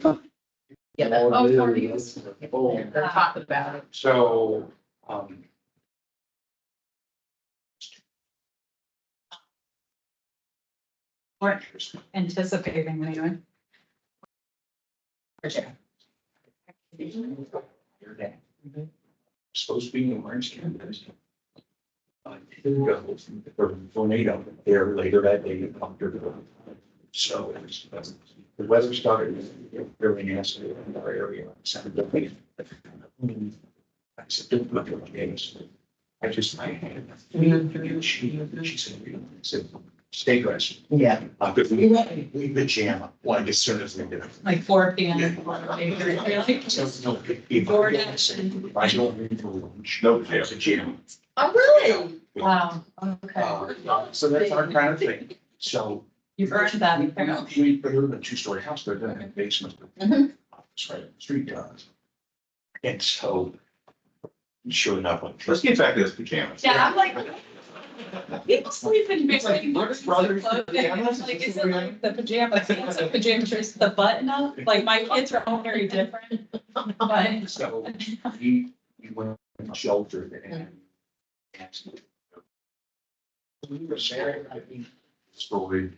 Yeah. Oh, parties. Oh. They're talking about it. So, We're anticipating anyway. your dad. Supposed to be in Orange County. Didn't go for a tornado there later that day. So the weather started really nasty in our area. Saturday. I said, don't look at my games. I just, my hand. She said, stay dressed. Yeah. We pajama, like as soon as they did it. Like 4 p.m. So, no, if I don't say, I don't read for lunch, no, there's a jam. Oh, really? Wow, okay. So that's our kind of thing. So. You've earned that apparently. We put in a two-story house, but then in the basement. Mhm. It's right, up the street does. And so. Sure enough, like, let's get back to this pajamas. Yeah, I'm like, people sleep in big like Brothers, clothing. Like, is it like the pajamas, it's a pajama shirt, the button up? Like, my kids are all very different. But So we went and sheltered and. We were sharing, I think, story,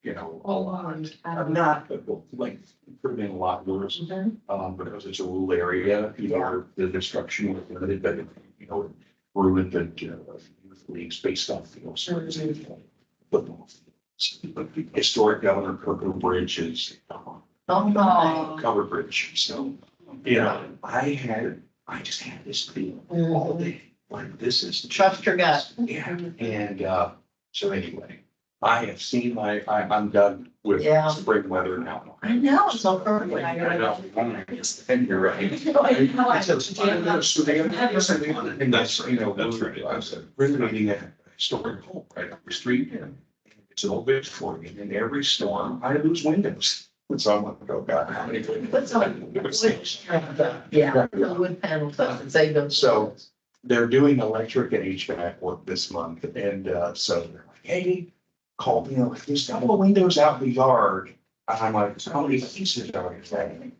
you know, a lot. I'm not, but like, could have been a lot worse, because it's a rural area, you know, the destruction was limited, but, you know, ruined the, youth leagues based off, you know, certain football. But the historic Governor Kirkland Bridge is Oh, my. covered bridge, so, you know, I just had this feeling all day, like this is. Trust your gut. Yeah, and, so anyway, I have seen I'm done with Yeah. spring weather now. I know, it's so perfect. I know. And you're right. And that's, you know, That's right. I was renovating a historic home right up the street and it's an old bitch for me. And in every storm, I lose windows. So I'm like, oh God, how many What's windows? on? Yeah, the wood panels, I would say those. So they're doing electric and HVAC work this month. And so they're like, hey, call me, like, there's a couple of windows out in the yard. And I'm like, how many pieces are you?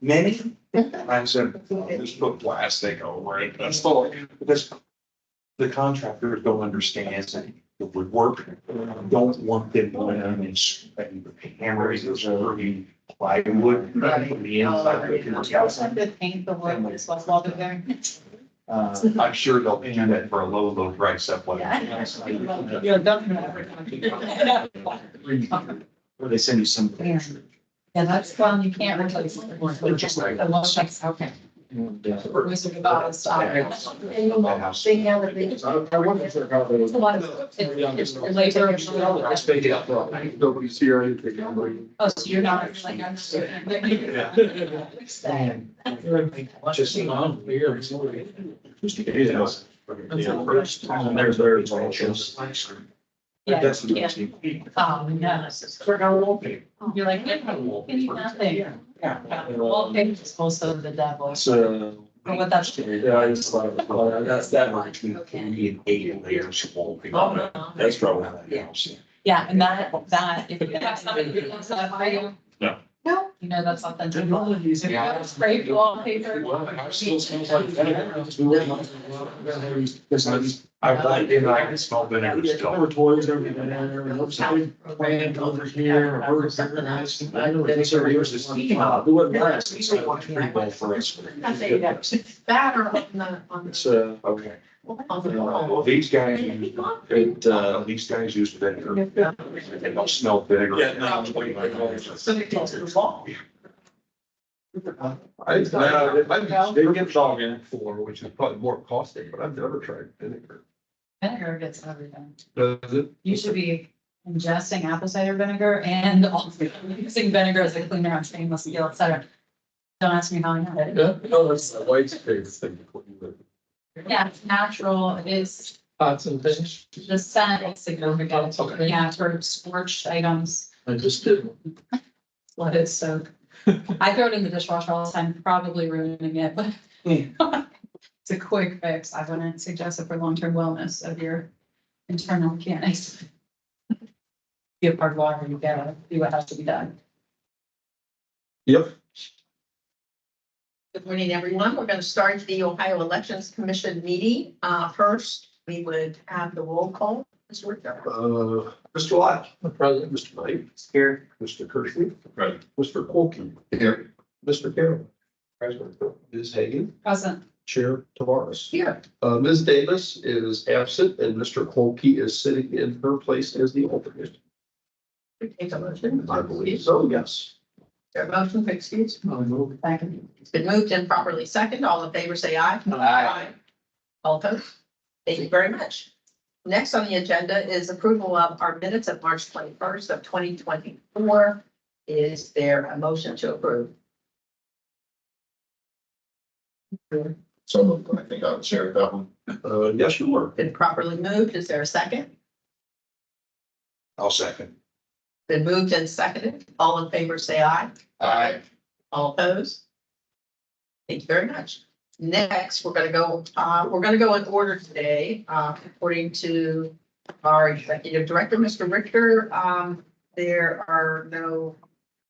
Many? I said, just put plastic over it. That's all. Because the contractors don't understand the woodwork. Don't want them going in and hammering those over plywood. from the inside. you also have to paint the wood as well while they're there. I'm sure they'll do that for a low price up. Yeah. You're definitely. Or they send you some. Yeah, that's one you can't replace. Just like- The one that's, okay. Wizard of Oz style. And you won't see how the things. It's a lot of, it's labor. Nobody's here, anything. Oh, so you're not like, I'm just. Just. Yeah, That's the yeah. thing. Oh, no. We're gonna won't be. You're like, can you nothing? Yeah. Wallpaper is also the devil. So. Or what that's. Yeah, I just thought, that's that much. Between 3 and 8 layers of wallpaper. Oh, no. That's probably. Yeah, and that, if you have somebody who does that for you. No. No. You know, that's something. If you have spray wallpaper. Well, the house still smells like vinegar. I walked in, I could smell vinegar still. There were toys over there, plant over here, a bird Something else. I know this area was just, it wasn't last. These are one pretty well for us. I say that. That or on It's, the, Okay. on the Well, wall. these guys, it, these guys use vinegar. They don't smell vinegar. Yeah, no. So they go to the wall. they get dog in for, which is probably more costly, but I've never tried vinegar. Vinegar gets everything. Does it? You should be ingesting apple cider vinegar and also using vinegar as a cleaner on stainless steel, et cetera. Don't ask me how I know it. Yeah, no, that's the white space thing. Yeah, it's natural, it is, Pots and things. the scent is significant. Okay. Yeah, for scorched items, I just did. let it soak. I throw it in the dishwasher all the time, probably ruining it, but it's a quick fix. I wouldn't suggest it for long-term wellness of your internal mechanics. Be a part of water, you gotta do what has to be done. Yep. Good morning, everyone. We're going to start the Ohio Elections Commission meeting. First, we would have the roll call. Mr. Richter. Mr. Lott. President. Mr. Knight. Here. Mr. Kirschner. Present. Mr. Colkey. Here. Mr. Carroll. Present. Ms. Hagan. Present. Chair Tavares. Here. Ms. Davis is absent and Mr. Colkey is sitting in her place as the alternate. We take a motion. I believe so, yes. There a motion for excuse? Second. It's been moved and properly second. All in favor, say aye. Aye. All opposed? Thank you very much. Next on the agenda is approval of our minutes of March 21st of 2024. Is there a motion to approve? So I think I'll share that one. Yes, you were. Been properly moved. Is there a second? I'll second. Been moved and seconded. All in favor, say aye. Aye. All opposed? Thank you very much. Next, we're gonna go in order today, according to our executive director, Mr. Richter. There are no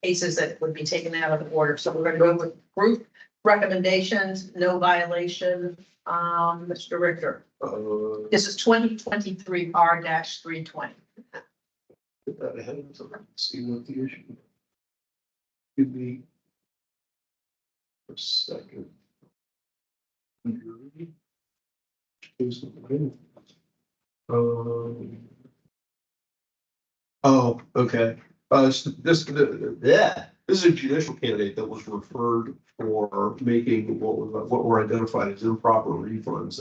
cases that would be taken out of order, so we're gonna go with group recommendations, no violation. Mr. Richter, this is 2023 R-320. Put that ahead of time, see what the issue. Give me a second. Oh, okay. This is a judicial candidate that was referred for making what were identified as improper refunds.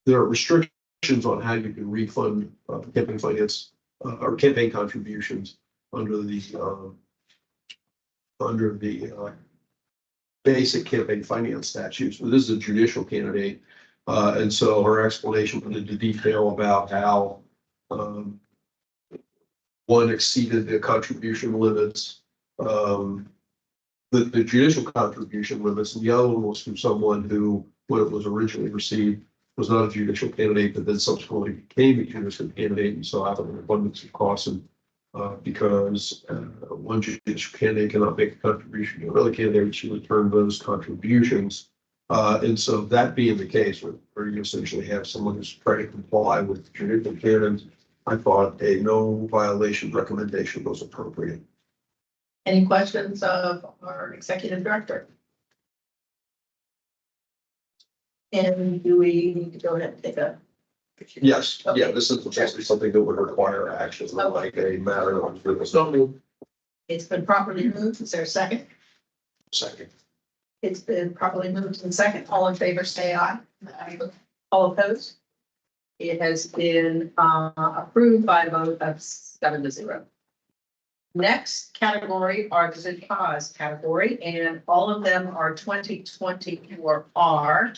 There are restrictions on how you can refund campaign finance or campaign contributions under the basic campaign finance statutes, but this is a judicial candidate. And so her explanation went into detail about how one exceeded the contribution limits, the judicial contribution limits, and the other one was from someone who, when it was originally received, was not a judicial candidate, but then subsequently became a judicial candidate. And so out of an abundance of caution, because one judicial candidate cannot make a contribution to another candidate, she returned those contributions. And so that being the case, where you essentially have someone who's trying to comply with judicial canons, I thought a no violation recommendation was appropriate. Any questions of our executive director? And do we need to go ahead and take a? Yes, yeah, Okay. this is potentially something that would require action, like a matter of business. It's been properly moved. Is there a second? Second. It's been properly moved and second. All in favor, say aye. All opposed? It has been approved by a vote of 7-0. Next category are the good cause category, and all of them are 2024 R.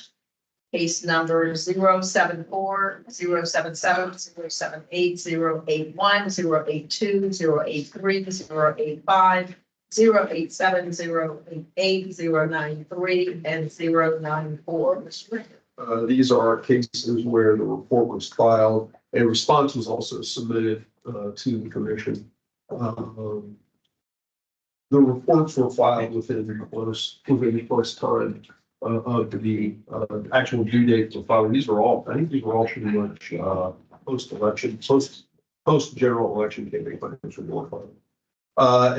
Case number 074, 077, 078, 081, 082, 083, 085, 087, 088, 093, and 094. Mr. Richter. These are cases where the report was filed. A response was also submitted to the commission. The reports were filed within the close time of the actual due date for filing. I think these were all pretty much post-election, post-general election campaign finance report filed.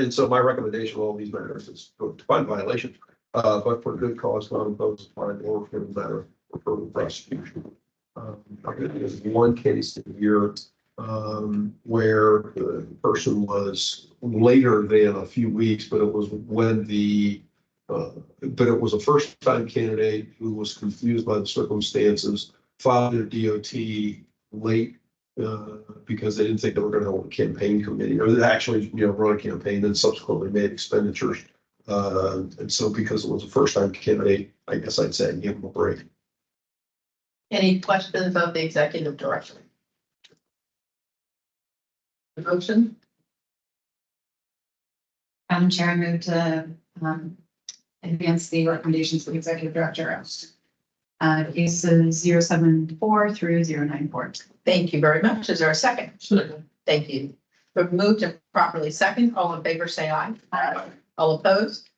And so my recommendation of all these matters is to find violations, but for good cause, not imposed fine or for the matter of further prosecution. There's one case here where the person was later than a few weeks, but it was when but it was a first-time candidate who was confused by the circumstances, filed their DOT late because they didn't think they were going to hold a campaign committee, or actually, run a campaign, and subsequently made expenditures. And so, because it was a first-time candidate, I guess I'd say give them a break. Any questions of the executive director? Motion? Madam Chair, I move to advance the recommendations of the executive director. Cases 074 through 094. Thank you very much. Is there a second? Second. Thank you. Been moved and properly second. All in favor, say aye. Aye. All opposed?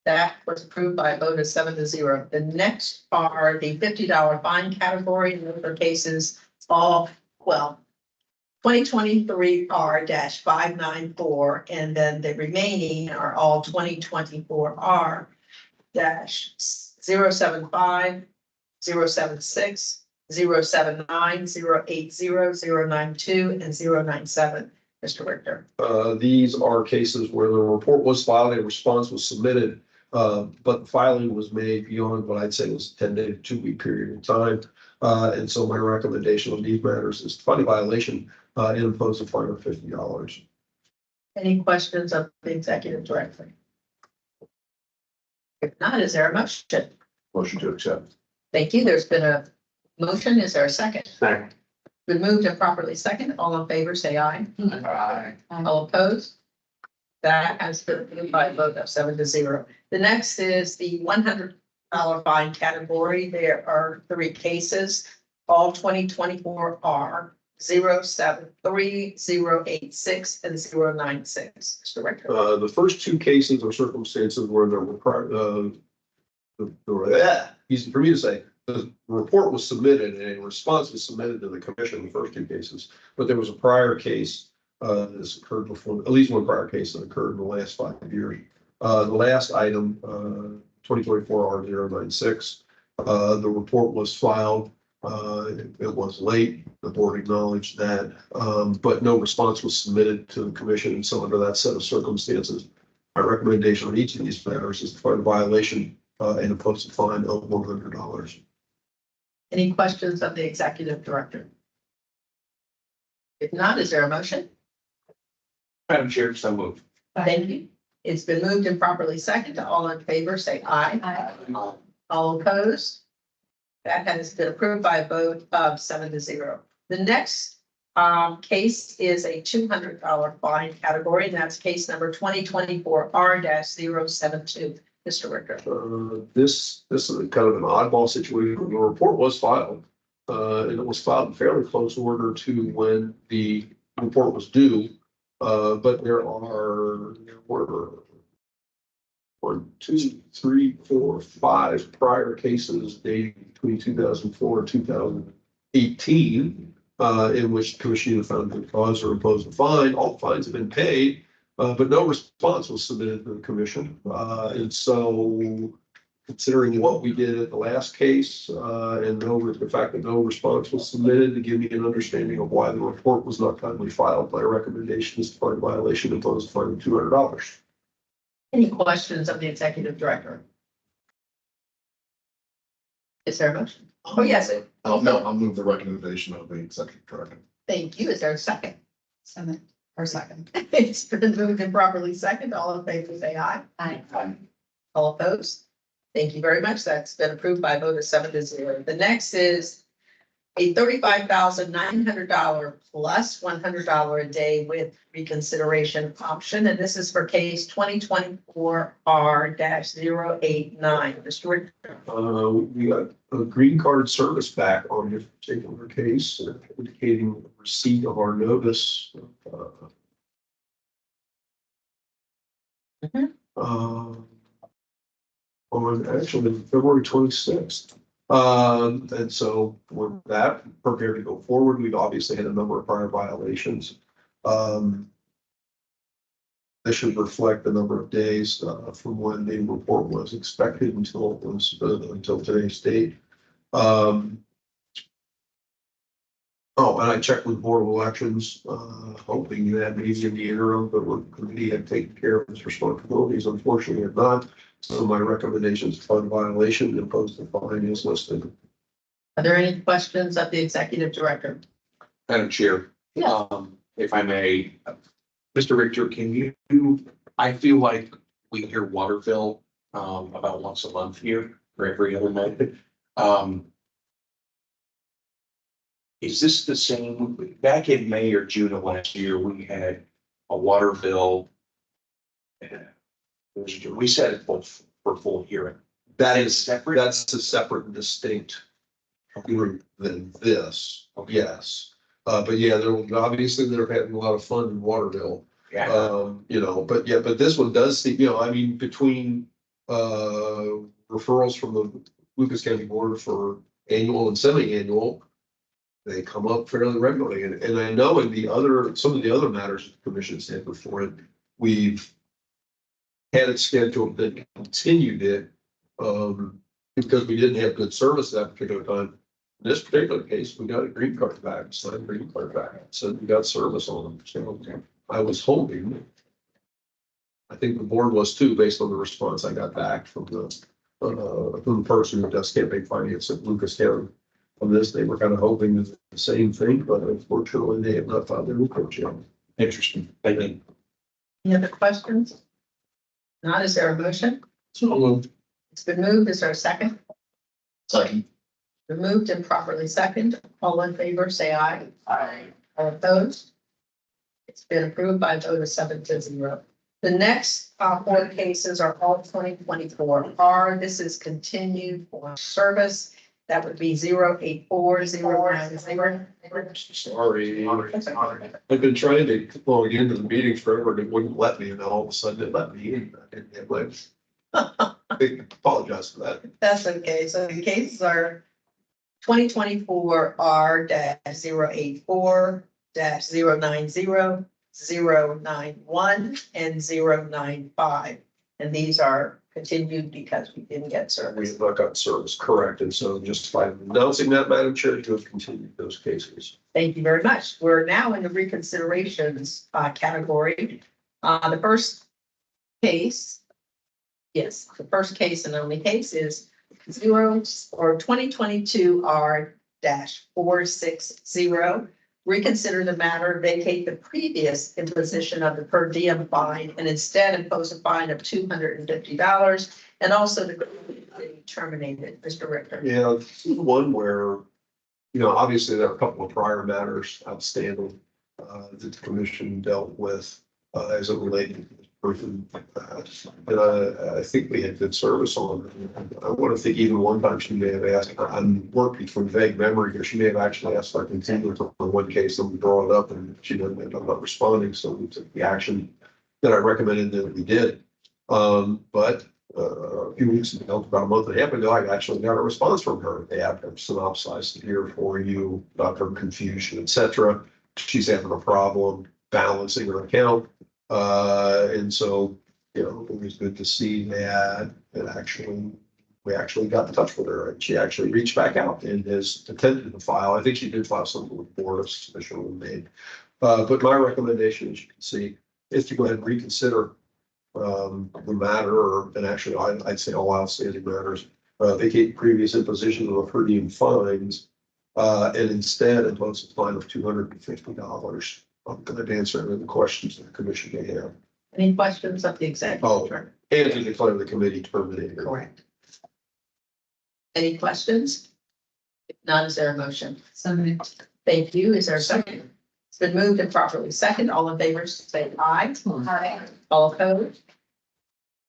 That was approved by a vote of 7-0. The next are the $50 fine category, and those are cases all, well, 2023 R-594, and then the remaining are all 2024 R-075, 076, 079, 080, 092, and 097. Mr. Richter. These are cases where the report was filed, a response was submitted, but the filing was made beyond what I'd say was a 10-day to 2-week period of time. And so my recommendation on these matters is to find a violation and impose a fine of $50. Any questions of the executive director? If not, is there a motion? Motion to accept. Thank you. There's been a motion. Is there a second? Second. Been moved and properly second. All in favor, say aye. Aye. All opposed? That has been approved by a vote of 7-0. The next is the $100 fine category. There are 3 cases, all 2024 R 073, 086, and 096. Mr. Richter. The first 2 cases are circumstances where there were easy for me to say, the report was submitted and a response was submitted to the commission in the first 2 cases, but there was a prior case that's occurred before, at least one prior case that occurred in the last 5 years. The last item, 2024 R-096, the report was filed. It was late. The board acknowledged that, but no response was submitted to the commission. And so under that set of circumstances, my recommendation on each of these matters is to find a violation and impose a fine of $100. Any questions of the executive director? If not, is there a motion? Madam Chair, so moved. Thank you. It's been moved and properly seconded. All in favor, say aye. Aye. All opposed? That has been approved by a vote of 7-0. The next case is a $200 fine category, and that's case number 2024 R-072. Mr. Richter. This is kind of an oddball situation. The report was filed, and it was filed in fairly close order to when the report was due. But there were 1, 2, 3, 4, 5 prior cases dating between 2004 and 2018, in which the commission either found good cause or imposed a fine. All fines have been paid. But no response was submitted to the commission. And so considering what we did at the last case, and the fact that no response was submitted, to give me an understanding of why the report was not timely filed, my recommendation is to find a violation and impose a fine of $200. Any questions of the executive director? Is there a motion? Oh, yes. No, I'll move the recommendation of the executive director. Thank you. Is there a second? Second. It's been moved and properly seconded. All in favor, say aye. Aye. All opposed? Thank you very much. That's been approved by a vote of 7-0. The next is a $35,900 plus $100 a day with reconsideration option. And this is for case 2024 R-089. Mr. Richter. We got a green card service back on this particular case, indicating receipt of our notice. On actually February 26th. And so with that, prepared to go forward. We've obviously had a number of prior violations. This should reflect the number of days from when the report was expected until it was until today's date. Oh, and I checked with Board of Elections, hoping that maybe in the interim, but the committee had taken care of its responsibilities. Unfortunately, it not. So my recommendation is to find a violation and impose the fine as listed. Are there any questions of the executive director? Madam Chair. Yes. If I may, Mr. Richter, can you, I feel like we hear water bill, about once a month here or every other month. Is this the same? Back in May or June of last year, we had a water bill. We set it for full hearing. That is separate. That's a separate and distinct group than this. Okay. Yes. But yeah, obviously they're having a lot of fun in Waterville. Yeah. But this one does see, I mean, between referrals from the Lucas County Board for annual and semi-annual. They come up fairly regularly, and I know in some of the other matters the commission had before it, we've had it scheduled, then continued it, because we didn't have good service at that particular time. In this particular case, we got a green card back, signed green card back, so we got service on them. So I was hoping, I think the board was too, based on the response I got back from the person who does campaign finance at Lucas County. On this, they were kind of hoping the same thing, but unfortunately, they have not filed their report yet. Interesting. Thank you. Any other questions? Not, is there a motion? So, It's been moved. Is there a second? Second. Been moved and properly second. All in favor, say aye. Aye. All opposed? It's been approved by a vote of 7-0. The next four cases are all 2024 This is continued for service. That would be 084090. sorry, I've been trying to log into the meetings forever, and it wouldn't let me, and then all of a sudden it let me in. I didn't have my- I apologize for that. That's okay. So the cases are 2024 R-084 -090 091 and 095. And these are continued because we didn't get We service. have not gotten service correct, and so just by announcing that, Madam Chair, you have continued those cases. Thank you very much. We're now in the reconsiderations category. The first case, yes, the first case and only case is 2022 R-460. Reconsider the matter, vacate the previous imposition of the per diem fine and instead impose a fine of $250 and also the terminated. Mr. Richter. Yeah, this is one where, obviously there are a couple of prior matters outstanding that the commission dealt with as it related to this person. And I think we had good service on it. I want to think even one time she may have asked, I'm working from vague memory here, she may have actually asked for a continuance on one case and we brought it up and she didn't end up not responding. So we took the action that I recommended that we did. But a few weeks ago, about a month and a half ago, I actually got a response from her. They have synopsized here for you, about her confusion, etc. She's having a problem balancing her account. And so, it was good to see that we actually got in touch with her and she actually reached back out and has attempted to file. I think she did file something with the board of suspicion was made. But my recommendation, as you can see, is to go ahead and reconsider the matter, and actually, I'd say all outstanding matters, vacate previous imposition of per diem fines, and instead impose a fine of $250. I'm going to answer any of the questions that the commission may have. Any questions of the executive? Oh, Director? and to declare the committee terminated. Correct. Any questions? If not, is there a motion? So moved. Thank you. Is there a second? It's been moved and properly second. All in favor, say aye. Aye. All opposed?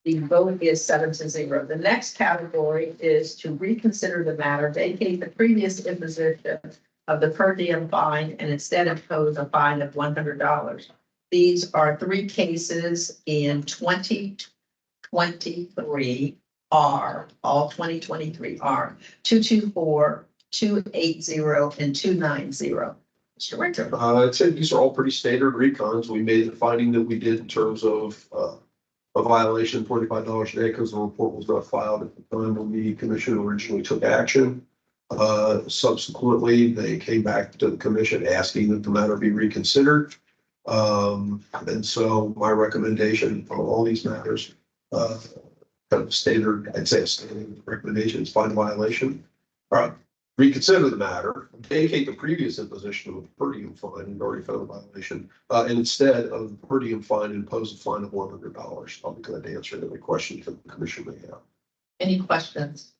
The vote is 7-0. The next category is to reconsider the matter, vacate the previous imposition of the per diem fine and instead impose a fine of $100. These are three cases in 2023 R, all 2023 R, 224, 280, and 290. Mr. Winter. I'd say these are all pretty standard recons. We made the finding that we did in terms of a violation, $45 a day, because the report was not filed at the time when the commission originally took action. Subsequently, they came back to the commission asking that the matter be reconsidered. And so my recommendation on all these matters, kind of standard, I'd say a standard recommendation is find violation. Reconsider the matter, vacate the previous imposition of a per diem fine and already found a violation, and instead of the per diem fine, impose a fine of $100. I'll be glad to answer any questions that the commission may have. Any questions?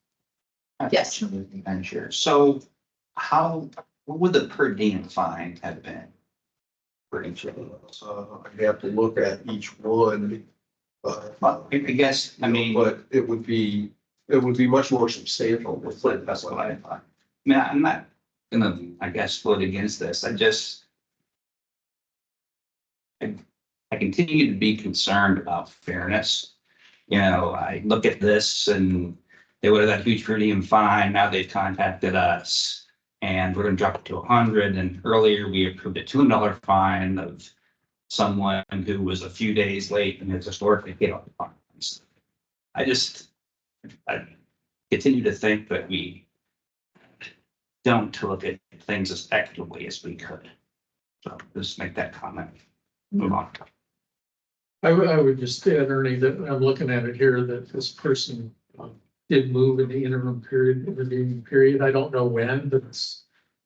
Yes. I'm sure. So what would the per diem fine have been? For each of them? I have to look at each one. I guess, But it would be much more substantial. that's what I thought. I'm not gonna, I guess, vote against this. I continue to be concerned about fairness you know, I look at this and they would have that huge per diem fine. Now they've contacted us and we're gonna drop it to 100. And earlier we approved a $200 fine of someone who was a few days late and has historically paid all the fines. I continue to think that we don't look at things as equitably as we could. So just make that comment. Move on. I would just add, Ernie, that I'm looking at it here, that this person did move in the interim period, intervening period. I don't know when, but it's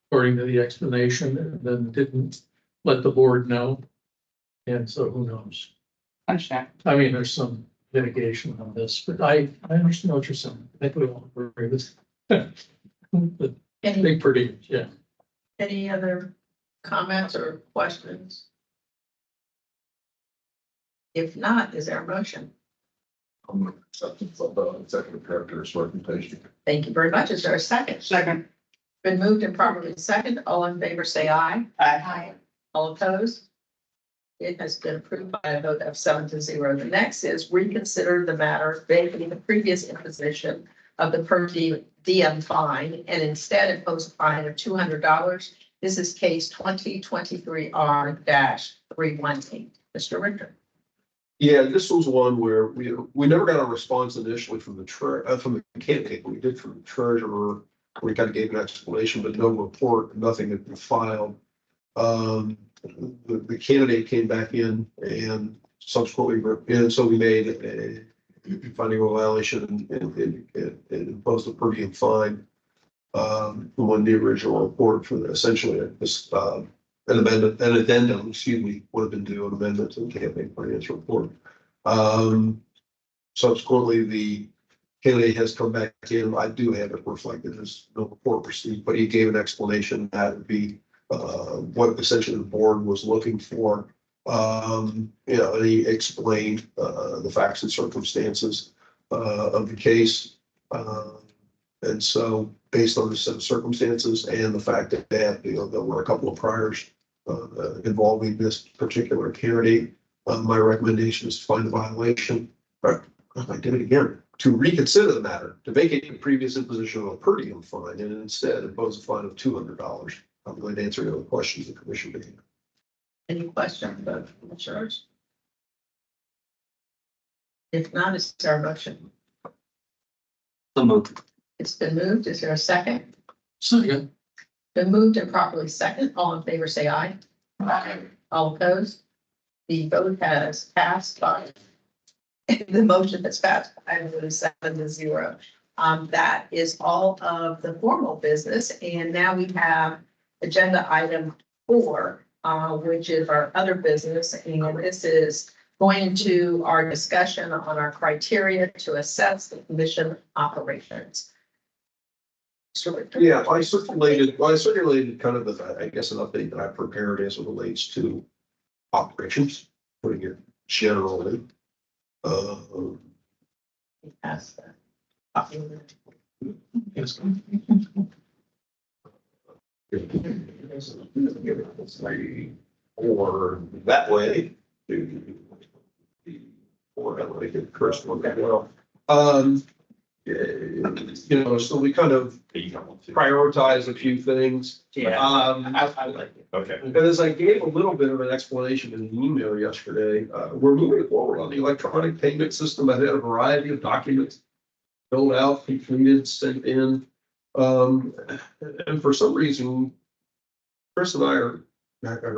according to the explanation, and then didn't let the board know. And so who knows? Understand. I mean, there's some mitigation on this, but I understand what you're saying. I think we all agree with. But Any, big pretty, yeah. any other comments or questions? If not, is there a motion? I'm gonna accept the executive director's recommendation. Thank you very much. Is there a second? Second. Been moved and properly second. All in favor, say aye. Aye. All opposed? It has been approved by a vote of 7-0. The next is reconsider the matter vacating the previous imposition of the per diem fine and instead impose a fine of $200. This is case 2023R-318. Mr. Richter. Yeah, this was one where we never got a response initially from the from the candidate. We did from the treasurer. We kind of gave an explanation, but no report, nothing had been filed. The candidate came back in and subsequently, and so we made a finding of violation and imposed a per diem fine. When the original report for essentially this, an addendum, excuse me, would have been due, an amendment to the campaign finance report. Subsequently, the candidate has come back in. I do have it reflected as no report received, but he gave an explanation that would be what essentially the board was looking for. And he explained the facts and circumstances of the case. And so based on the set of circumstances and the fact that there were a couple of priors involving this particular candidate, my recommendation is to find the violation. But I did it again. To reconsider the matter, to vacate the previous imposition of a per diem fine and instead impose a fine of $200. I'm going to answer any other questions the commission may have. Any questions about insurance? If not, is there a motion? So moved. It's been moved. Is there a second? Second. Been moved and properly second. All in favor, say aye. Aye. All opposed? The vote has passed by. The motion has passed by 7-0. That is all of the formal business. And now we have agenda item 4, which is our other business. And this is going to our discussion on our criteria to assess the commission operations. Yeah, I circulated kind of, I guess, an update that I prepared as it relates to operations, putting it generally. Yes. Or that way. Or that way, the first one as well. So we kind of prioritize a few things. I like it. Okay. And as I gave a little bit of an explanation in an email yesterday, we're moving forward on the electronic payment system. I had a variety of documents filled out, completed, sent in. And for some reason, Chris and I are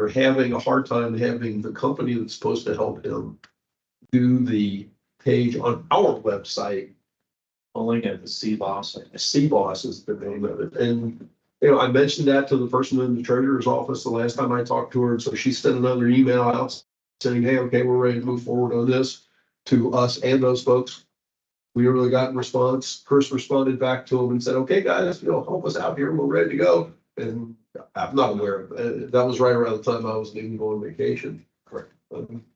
having a hard time having the company that's supposed to help him do the page on our website. Only at the CBOS. CBOS is the name of it. And, I mentioned that to the person in the treasurer's office the last time I talked to her. And so she sent another email out saying, hey, okay, we're ready to move forward on this to us and those folks. We really got a response. Chris responded back to him and said, okay, guys, help us out here. We're ready to go. And I'm not aware of it. That was right around the time I was leaving on vacation. Correct.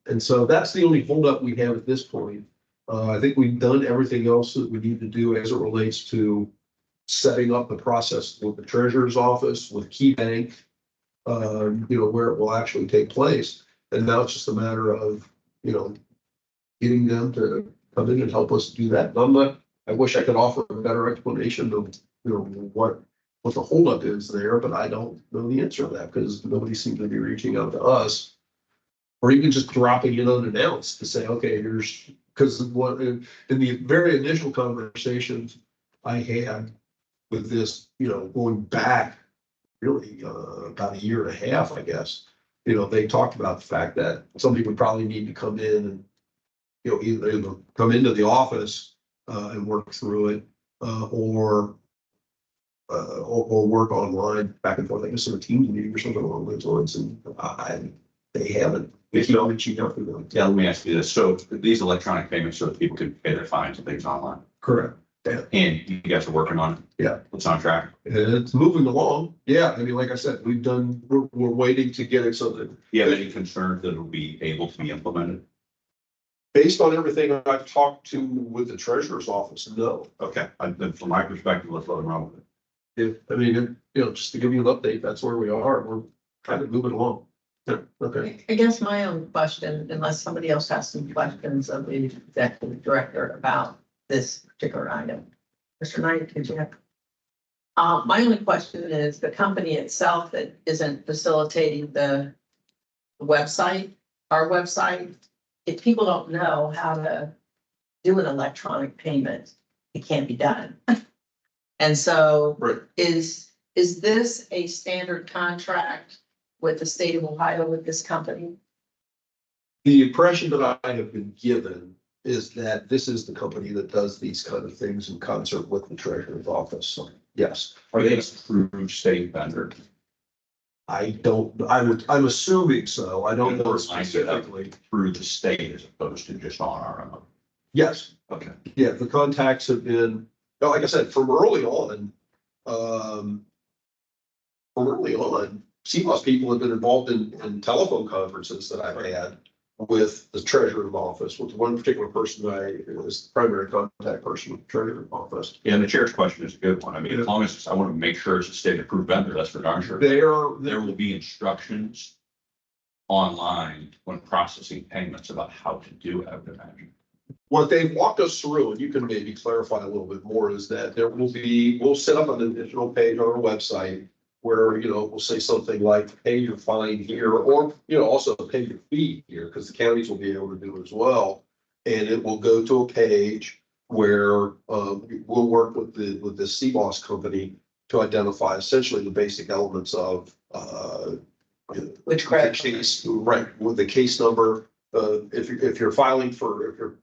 And so that's the only holdup we have at this point. I think we've done everything else that we need to do as it relates to setting up the process with the treasurer's office, with KeyBank, where it will actually take place. And now it's just a matter of, getting them to come in and help us do that. And I wish I could offer a better explanation of, what the holdup is there, but I don't know the answer to that because nobody seems to be reaching out to us. Or even just dropping it unannounced to say, okay, here's, because what, in the very initial conversations I had with this, going back really, about a year and a half, I guess. They talked about the fact that somebody would probably need to come in and, either come into the office, and work through it, or work online back and forth, I guess, in a Teams meeting or something along those lines, and they haven't. They keep reaching out to them. Yeah, let me ask you this. So these electronic payments so that people can pay their fines and things online. Correct. Yeah. And you guys are working on it? Yeah. It's on track. And it's moving along. Yeah, I mean, like I said, we're waiting to get it so that, Do you have any concerns that it'll be able to be implemented? based on everything I've talked to with the treasurer's office, no. Okay, then from my perspective, let's let them run with it. I mean, just to give you an update, that's where we are. We're kind of moving along. Yeah, okay. I guess my own question, unless somebody else has some questions of the executive director about this particular item. Mr. Knight, did you have? My only question is the company itself that isn't facilitating the website, our website. If people don't know how to do an electronic payment, it can't be done. And so Right. is this a standard contract with the state of Ohio with this company? The impression that I have been given is that this is the company that does these kind of things in concert with the treasurer's office. So, yes. Are they an approved state vendor? I'm assuming so. I don't know specifically. Through the state as opposed to just on our own? Yes, Okay. yeah, the contacts have been, like I said, from early on, CMOS people have been involved in telephone conferences that I've had with the treasurer's office, with one particular person was the primary contact person with the treasurer's office. Yeah, and the chair's question is a good one. I mean, as long as I want to make sure it's a state approved vendor, that's for darn sure. There will be instructions online when processing payments about how to do it, I would imagine. What they've walked us through, and you can maybe clarify a little bit more, is that we'll set up an additional page on our website where, we'll say something like, pay your fine here, or, also pay your fee here, because the counties will be able to do it as well. And it will go to a page where, we'll work with the CMOS company to identify essentially the basic elements of, Which credit? case, right, with the case number. If you're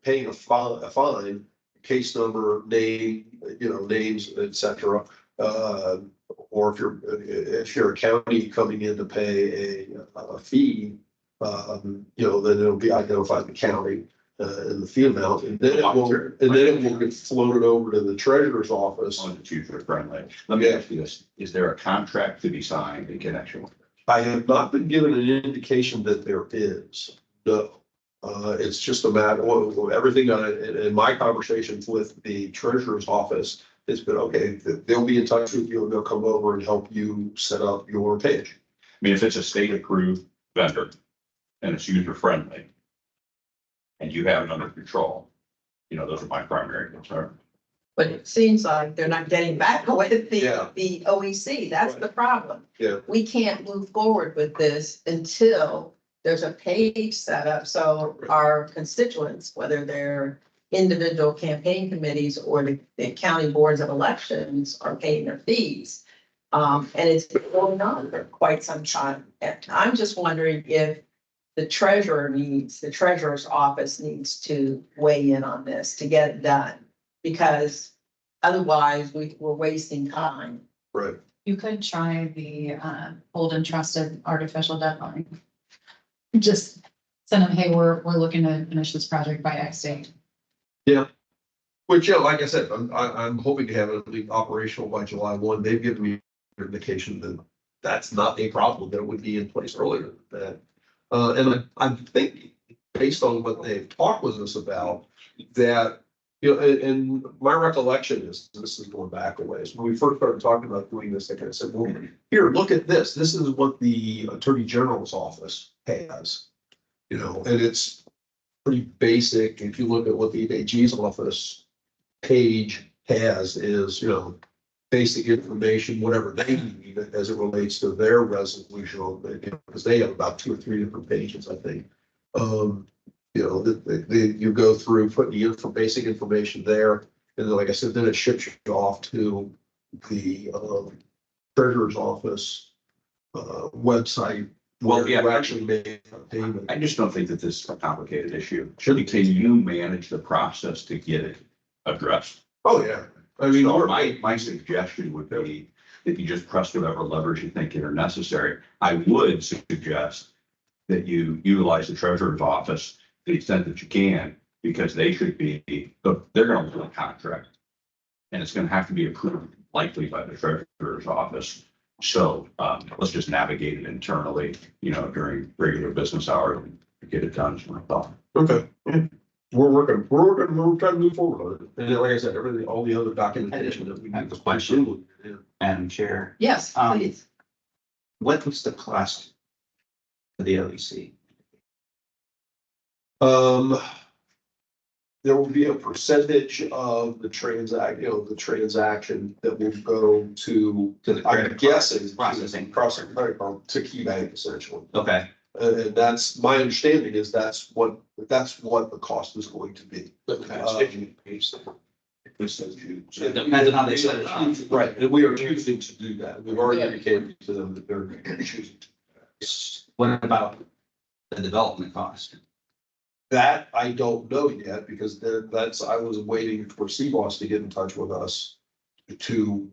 paying a fine, case number, name, names, et cetera. Or if you're a county coming in to pay a fee, then it'll be identified the county, and the fee amount, and then it will get floated over to the treasurer's office. On the future friendly. Let me ask you this, is there a contract to be signed in connection with it? I have not been given an indication that there is, no. It's just a matter, everything in my conversations with the treasurer's office, it's been, okay, they'll be in touch with you and they'll come over and help you set up your page. I mean, if it's a state approved vendor and it's user friendly and you have it under control, those are my primary concerns. But it seems like they're not getting back with Yeah. the OEC. That's the problem. Yeah. We can't move forward with this until there's a page set up. So our constituents, whether they're individual campaign committees or the county boards of elections, are paying their fees. And it's been going on for quite some time. And I'm just wondering if the treasurer's office needs to weigh in on this to get it done. Because otherwise we're wasting time. Right. You could try the old and trusted artificial deadline. Just send them, hey, we're looking to finish this project by X date. Which, like I said, I'm hoping to have it be operational by July 1. They've given me an indication that that's not a problem, that it would be in place earlier than that. And I'm thinking, based on what they've talked with us about, that, and my recollection is, this is going back a ways, when we first started talking about doing this, they kind of said, well, here, look at this. This is what the Attorney General's office has, and it's pretty basic. If you look at what the AG's office page has is, basic information, whatever they need as it relates to their resolution, because they have about 2 or 3 different pages, I think. You go through, put the basic information there, and then, like I said, then it ships you off to the treasurer's office website. Well, where yeah. you actually make a payment. I just don't think that this is a complicated issue. Can you manage the process to get it addressed? Oh, yeah. I mean, So my suggestion would be, if you just press whatever levers you think are necessary, I would suggest that you utilize the treasurer's office to the extent that you can, because they should be, they're gonna do a contract. And it's gonna have to be approved likely by the treasurer's office. So, let's just navigate it internally, during regular business hours and get it done, is my thought. Okay. Yeah. We're trying to move forward on it. And then, like I said, everything, all the other documentation that we I have need. a question. Madam Chair, Yes, please. what was the cost of the OEC? There will be a percentage of the transaction that will go to To the I'm credit card guessing. processing. Processing credit card to KeyBank essentially. Okay, And that's, my understanding is that's what the cost is going to be. Depends on how they set it up. Right, and we are choosing to do that. We've already indicated to them that they're choosing to. what about the development cost? That I don't know yet, because I was waiting for CBOS to get in touch with us to,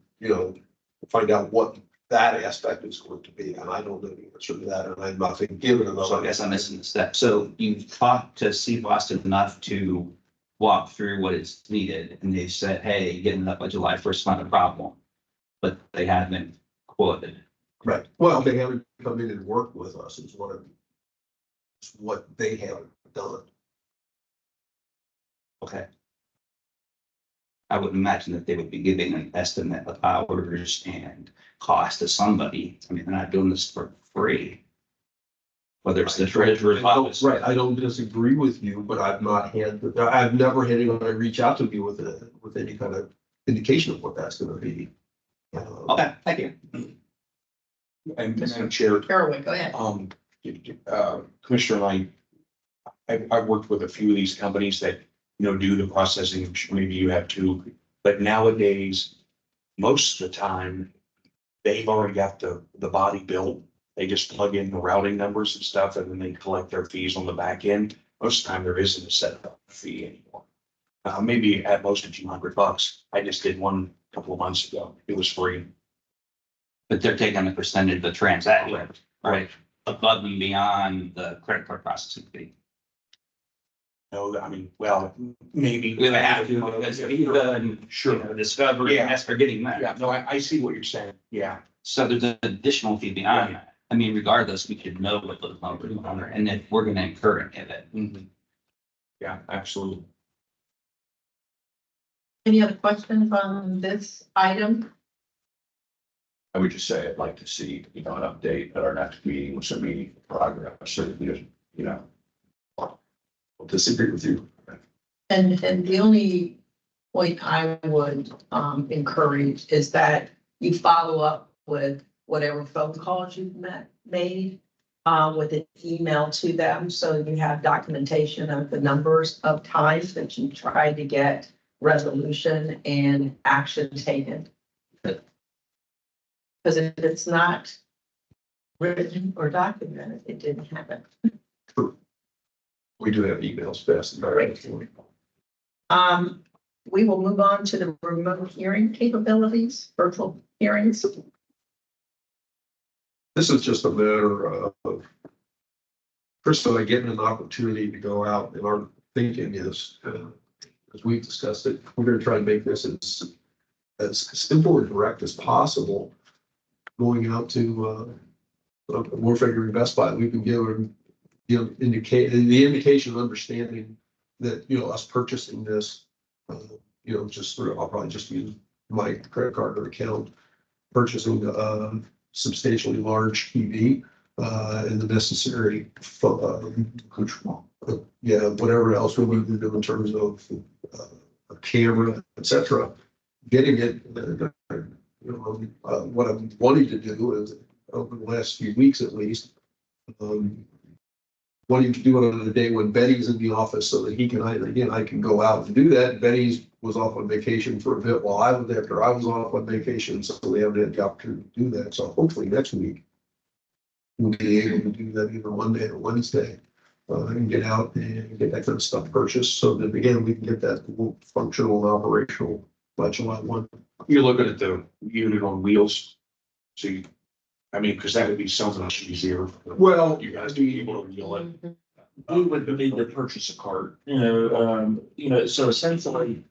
find out what that aspect is going to be, and I don't know the answer to that, and I've not been given enough. So I guess I'm missing the step. So you talked to CBOS enough to walk through what is needed, and they said, hey, getting up by July 1st is not a problem. But they haven't quoted. Right, well, they haven't come in and worked with us, is what they haven't done. Okay. I would imagine that they would be giving an estimate of hours and cost to somebody. I mean, they're not doing this for free. Whether it's the treasurer's office. Right, I don't disagree with you, but I've never had anyone reach out to me with any kind of indication of what that's gonna be. Okay, thank you. And Madam Chair, Carolyn, go ahead. Commissioner Lang, I've worked with a few of these companies that, do the processing, maybe you have too. But nowadays, most of the time, they've already got the body built. They just plug in the routing numbers and stuff, and then they collect their fees on the back end. Most of the time, there isn't a set fee anymore. Maybe at most a few $100. I just did one a couple of months ago. It was free. But they're taking a percentage of the transaction, right? Above and beyond the credit card processing fee. No, I mean, well, maybe. We would have to, because Viva and, Discovery, Yeah. that's for getting that. Yeah, no, I see what you're saying. Yeah. So there's an additional fee beyond that. I mean, regardless, we should know what those numbers are, and if we're gonna incur any of it. Mhm. Yeah, absolutely. Any other questions on this item? I would just say I'd like to see, an update at our next meeting with some meaningful progress, so that there's, I'll disagree with you. And the only point I would encourage is that you follow up with whatever phone calls you've made with an email to them, so you have documentation of the numbers of times that you tried to get resolution and action taken. Because if it's not written or documented, it didn't happen. We do have emails fast and direct. We will move on to the remote hearing capabilities, virtual hearings. This is just a matter of, first of all, getting an opportunity to go out, and our thinking is, as we've discussed it, we're gonna try to make this as simple and direct as possible. Going out to Warfare and Best Buy, we can give them, the indication of understanding that, us purchasing this, just sort of, I'll probably just use my credit card or account, purchasing a substantially large TV and the necessary Yeah, whatever else we need to do in terms of a camera, et cetera. Getting it, what I'm wanting to do is, over the last few weeks at least, wanting to do it on a day when Betty's in the office so that I can go out and do that. Betty's was off on vacation for a bit while I was after I was off on vacation, so we haven't had the opportunity to do that. So hopefully next week we'll be able to do that either Monday or Wednesday. And get out and get that kind of stuff purchased so that again, we can get that functional and operational by July 1. You're looking at the unit on wheels. So you, I mean, because that would be so much easier. for Well, You guys to be able to wheel it. We would need to purchase a cart, so essentially,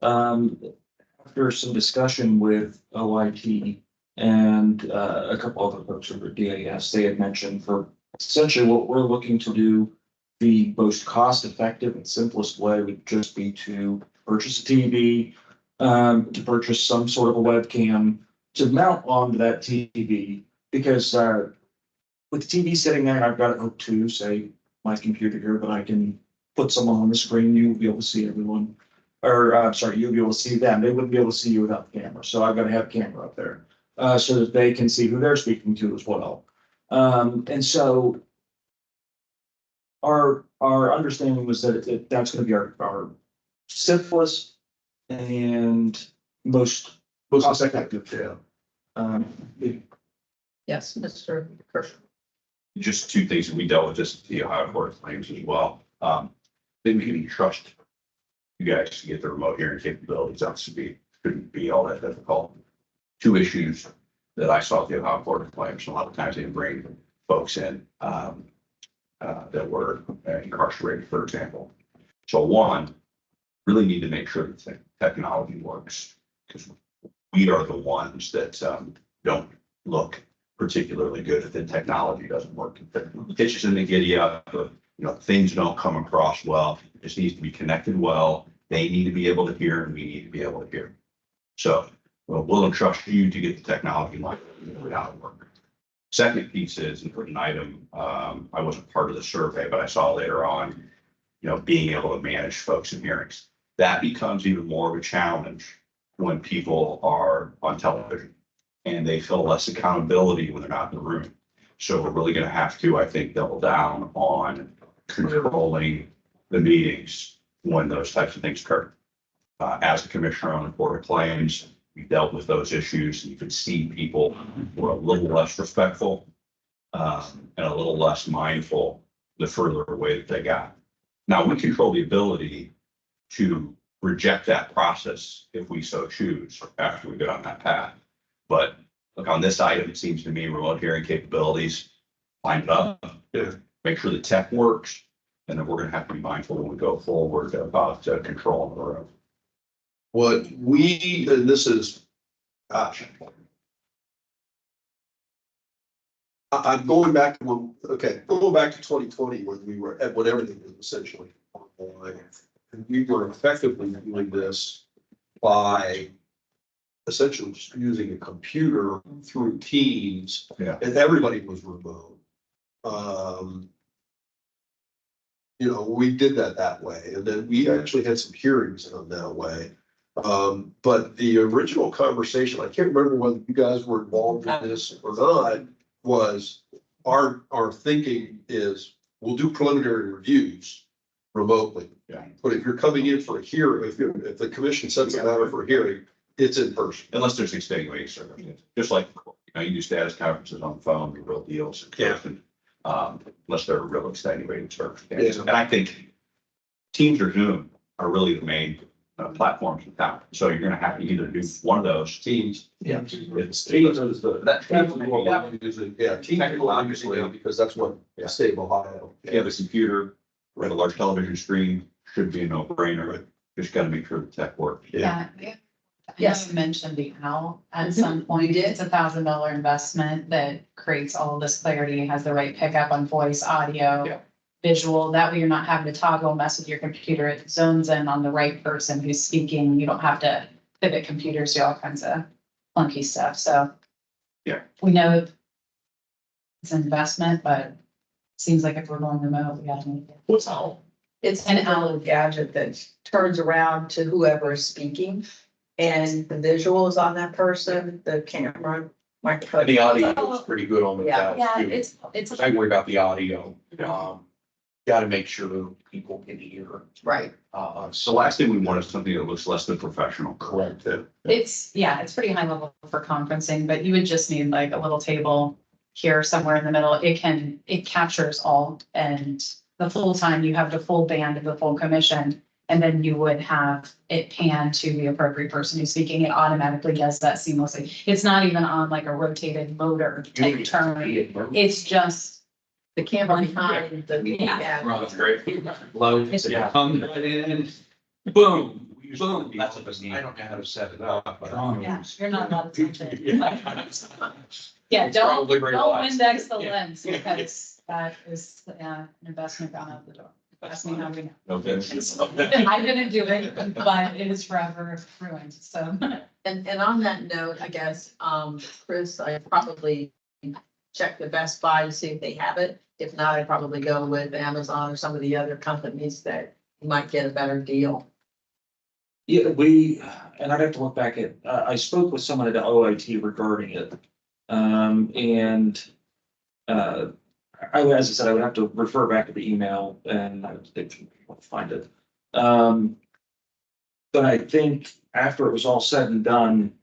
after some discussion with OIT and, a couple other folks over at DAS, they had mentioned for essentially what we're looking to do, the most cost effective and simplest way would just be to purchase a TV, to purchase some sort of a webcam to mount onto that TV, because, with the TV sitting there, and I've got it hooked to, say, my computer here, but I can put someone on the screen, you'll be able to see everyone. Or, I'm sorry, you'll be able to see them. They wouldn't be able to see you without the camera. So I've got to have a camera up there, so that they can see who they're speaking to as well. And so our understanding was that that's going to be our simplest and most most effective, yeah. Yes, Mr. Kirsch. Just two things, we dealt with this, the Ohio Court of Claims as well. Then we can trust you guys to get the remote hearing capabilities up to speed, couldn't be all that difficult. Two issues that I saw at the Ohio Court of Claims, a lot of times they bring folks in that were incarcerated, for example. So one, really need to make sure that the technology works, because we are the ones that don't look particularly good if the technology doesn't work. It pitches in the giddy up, things don't come across well. It just needs to be connected well. They need to be able to hear and we need to be able to hear. So we'll entrust you to get the technology like how it works. Second piece is, and for an item, I wasn't part of the survey, but I saw later on, being able to manage folks in hearings. That becomes even more of a challenge when people are on television and they feel less accountability when they're not in the room. So we're really going to have to, I think, double down on controlling the meetings when those types of things occur. As a commissioner on the Court of Claims, we dealt with those issues. You could see people were a little less respectful and a little less mindful the further away that they got. Now we control the ability to reject that process if we so choose after we get on that path. But look, on this item, it seems to me remote hearing capabilities, line it up, make sure the tech works, and then we're going to have to be mindful when we go forward about control the room. What we, and this is, gosh. I'm going back to going back to 2020 when we were when everything was essentially online. And we were effectively doing this by essentially just using a computer through Teams. Yeah. And everybody was remote. We did that way, and then we actually had some hearings done that way. But the original conversation, I can't remember whether you guys were involved in this or not, was our thinking is we'll do preliminary reviews remotely. Yeah. But if you're coming in for a hearing, if the commission sets a matter for a hearing, it's in person. Unless there's extenuating circumstances, just like, you do status conferences on the phone, the real deals. Yeah. Unless they're real extenuating circumstances. And I think Teams or Zoom are really the main platforms in town. So you're gonna have to either do one of those. Teams. Yeah. Teams is what we're using. Yeah, Teams is what I'm using now because that's what the state of Ohio. If you have a computer, or a large television screen, should be a no-brainer. Just gotta make sure the tech works. Yeah. Yes. You mentioned the OWL at some point. It's $1,000 investment that creates all of this clarity, has the right pickup on voice, audio, visual. That way you're not having to toggle and mess with your computer. It zones in on the right person who's speaking. You don't have to pivot computers, do all kinds of clunky stuff. So. Yeah. We know it's an investment, but seems like if we're going remote, we have to make it. What's all? It's an Allen gadget that turns around to whoever is speaking. And the visual is on that person, the camera, microphone. And the audio is pretty good on the. Yeah. Yeah, too. it's. I worry about the audio. Gotta make sure people can hear. Right. So the last thing we want is something that looks less than professional. Correct. It's pretty high level for conferencing, but you would just need like a little table here somewhere in the middle. It captures all, and the full time you have the full band of the full commission. And then you would have it pan to the appropriate person who's speaking. It automatically does that seamlessly. It's not even on like a rotated motor type turn. It's just, The camera behind the. Yeah. That's great. Low, yeah, come right in, boom, boom. That's what we I need. don't know how to set it up, but. yeah, you're not allowed to touch it. Yeah, It's don't probably very wise. index the Yeah. lens because that is an investment gone out the door. Ask me how we know. Okay. I didn't do it, but it is forever ruined, so. And on that note, I guess, Chris, I probably check the Best Buy to see if they have it. If not, I'd probably go with Amazon or some of the other companies that you might get a better deal. Yeah, and I'd have to look back at, I spoke with someone at OIT regarding it. As I said, I would have to refer back to the email and I would find it. But I think after it was all said and done,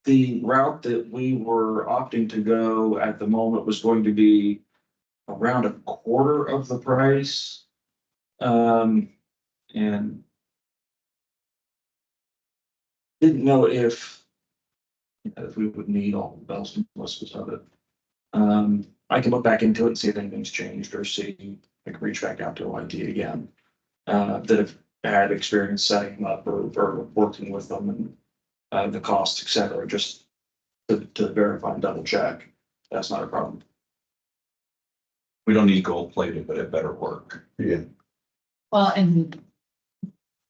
the route that we were opting to go at the moment was going to be around a quarter of the price. And didn't know if we would need all the bells and whistles of it. I can look back into it and see if anything's changed or see, I can reach back out to OIT again. That have had experience setting them up or working with them and the costs, et cetera, just to verify and double check. That's not a problem. We don't need gold plated, but it better work. Yeah. Well, and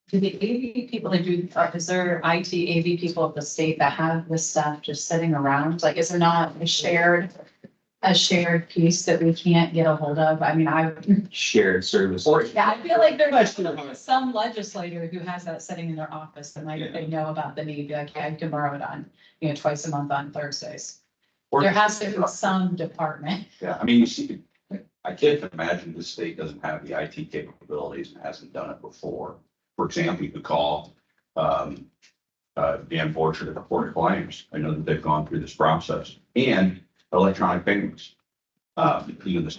do the AV people that do, is there IT AV people of the state that have this stuff just sitting around? Like, is there not a shared piece that we can't get a hold of? I mean, Shared service. yeah, I feel like there's some legislator who has that sitting in their office that might, if they know about the need, be like, yeah, you can borrow it on, twice a month on Thursdays. There has to be some department. Yeah, I mean, you see, I can't imagine the state doesn't have the IT capabilities and hasn't done it before. For example, you could call, Dan Borchert at the Port of Claims. I know that they've gone through this process and electronic payments. Even this,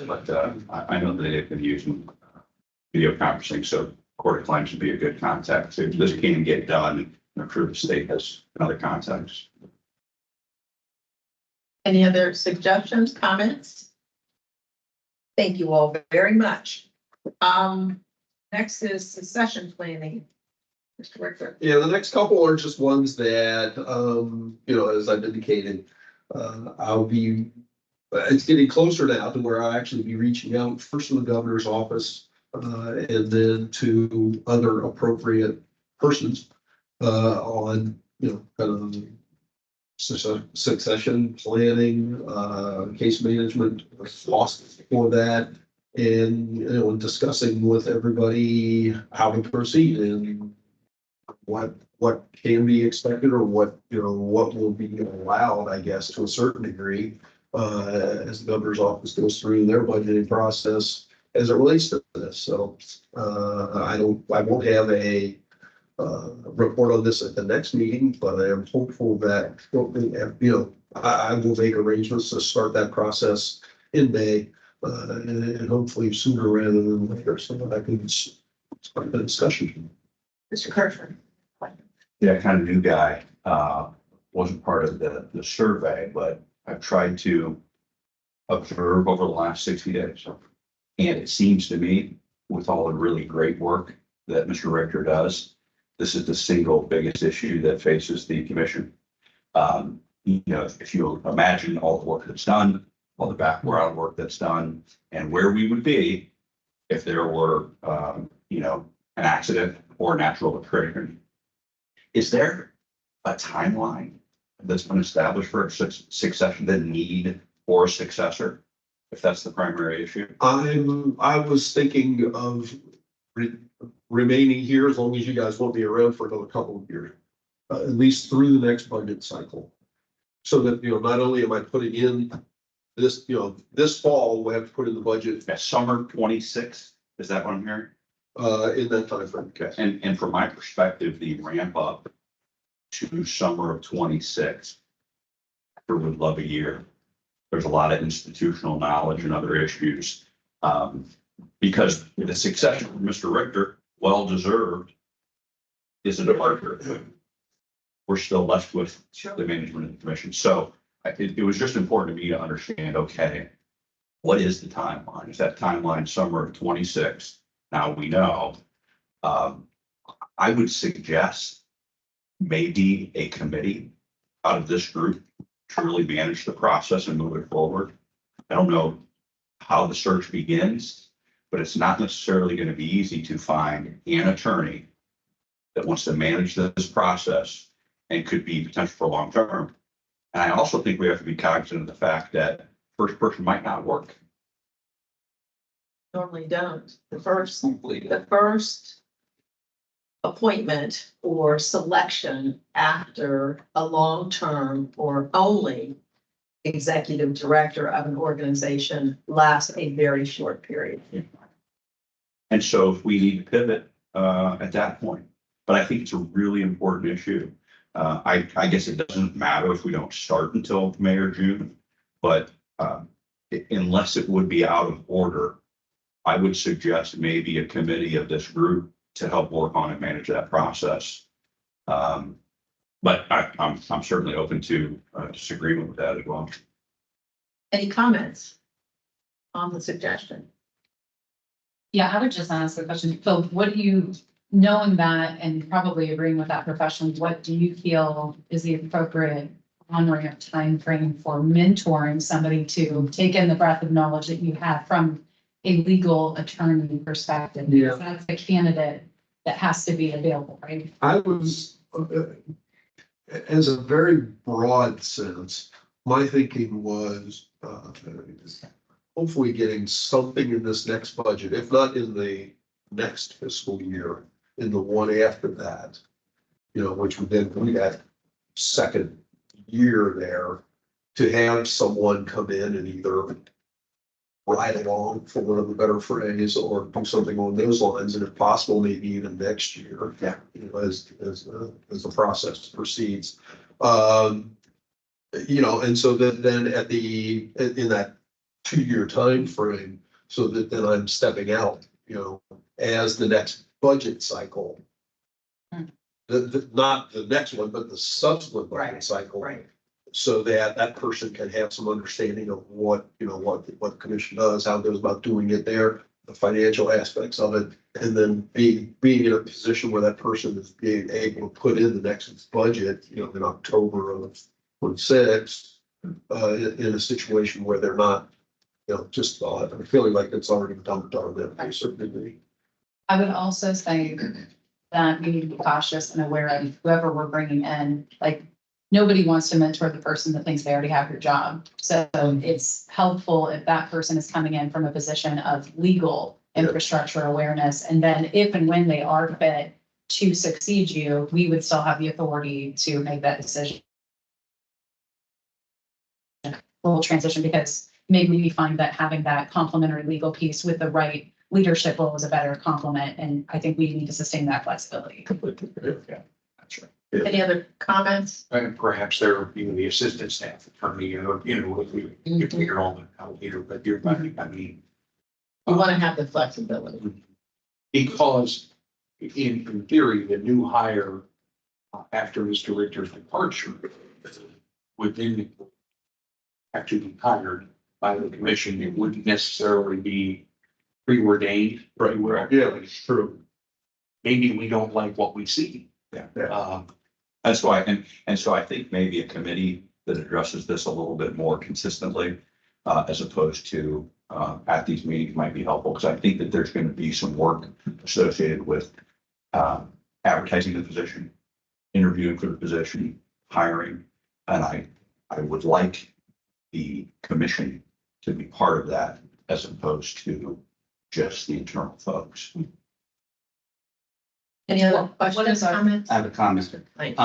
but, I know that they've been using video conferencing, so Court of Claims would be a good contact too. This can get done, and I'm sure the state has other contacts. Any other suggestions, comments? Thank you all very much. Next is succession planning. Mr. Richter. Yeah, the next couple are just ones that, as I've indicated, it's getting closer now to where I'll actually be reaching out first to the governor's office, and then to other appropriate persons, on, kind of succession planning, case management, costs for that. And, discussing with everybody how to proceed and what can be expected or what will be allowed, I guess, to a certain degree, as the governor's office goes through their budgeting process as it relates to this. So, I won't have a report on this at the next meeting, but I am hopeful that, I will make arrangements to start that process in May, and hopefully sooner rather than later, so that I can start the discussion. Mr. Kirschner. Yeah, kind of new guy, wasn't part of the survey, but I've tried to observe over the last 60 days. And it seems to me, with all the really great work that Mr. Richter does, this is the single biggest issue that faces the commission. If you imagine all the work that's done, all the background work that's done, and where we would be if there were, an accident or natural attrition. Is there a timeline that's been established for succession that need or a successor, if that's the primary issue. I was thinking of remaining here as long as you guys want me around for another couple of years. At least through the next budget cycle. So that, not only am I putting in this, this fall, we have to put in the budget, That summer 26, is that what I'm hearing? in that timeframe. Okay, and from my perspective, the ramp up to summer of 26. I would love a year. There's a lot of institutional knowledge and other issues. Because the succession of Mr. Richter, well deserved, is a departure. We're still left with the management of the commission. So it was just important to me to understand, okay, what is the timeline? Is that timeline summer of 26? Now we know. I would suggest maybe a committee out of this group to really manage the process and move it forward. I don't know how the search begins, but it's not necessarily going to be easy to find an attorney that wants to manage this process and could be potential for long term. And I also think we have to be cognizant of the fact that first person might not work. Normally don't. The first appointment or selection after a long-term or only executive director of an organization lasts a very short period. And so if we need to pivot at that point, but I think it's a really important issue. I guess it doesn't matter if we don't start until May or June, but unless it would be out of order, I would suggest maybe a committee of this group to help work on and manage that process. But I'm certainly open to disagreement with that as well. Any comments on the suggestion? Yeah, I would just ask the question, Phil, what do you, knowing that and probably agreeing with that profession, what do you feel is the appropriate on-ramp timeframe for mentoring somebody to take in the breadth of knowledge that you have from a legal attorney perspective? Yeah. Because that's the candidate that has to be available, right? I was, as a very broad sense, my thinking was, hopefully getting something in this next budget, if not in the next fiscal year, in the one after that, which would then be that second year there, to have someone come in and either ride along, for one of the better phrase, or do something along those lines, and if possible, maybe even next year. Yeah. As the process proceeds. And so then in that 2-year time frame, so that then I'm stepping out, as the next budget cycle. Not the next one, but the subsequent budget cycle. Right. So that person can have some understanding of what the commission does, how it goes about doing it there, the financial aspects of it, and then being in a position where that person is being able to put in the next budget, in October of 26, in a situation where they're not, just feeling like it's already dumped on them to a certain degree. I would also say that we need to be cautious and aware of whoever we're bringing in, like, nobody wants to mentor the person that thinks they already have your job. So it's helpful if that person is coming in from a position of legal infrastructure awareness. And then if and when they are fit to succeed you, we would still have the authority to make that decision. Full transition, because maybe we find that having that complementary legal piece with the right leadership role is a better complement. And I think we need to sustain that flexibility. Yeah, that's right. Any other comments? And perhaps there, the assistant staff attorney, if we're all out here, but you're, I mean. You want to have the flexibility. Because in theory, the new hire after Mr. Richter's departure would then have to be hired by the commission. It wouldn't necessarily be preordained. Right. Yeah, it's true. Maybe we don't like what we see. Yeah. That's why, and so I think maybe a committee that addresses this a little bit more consistently, as opposed to at these meetings might be helpful, because I think that there's going to be some work associated with advertising the position, interviewing for the position, hiring, and I would like the commission to be part of that as opposed to just the internal folks. Any other What questions, is our- comments? I have a comment. Thank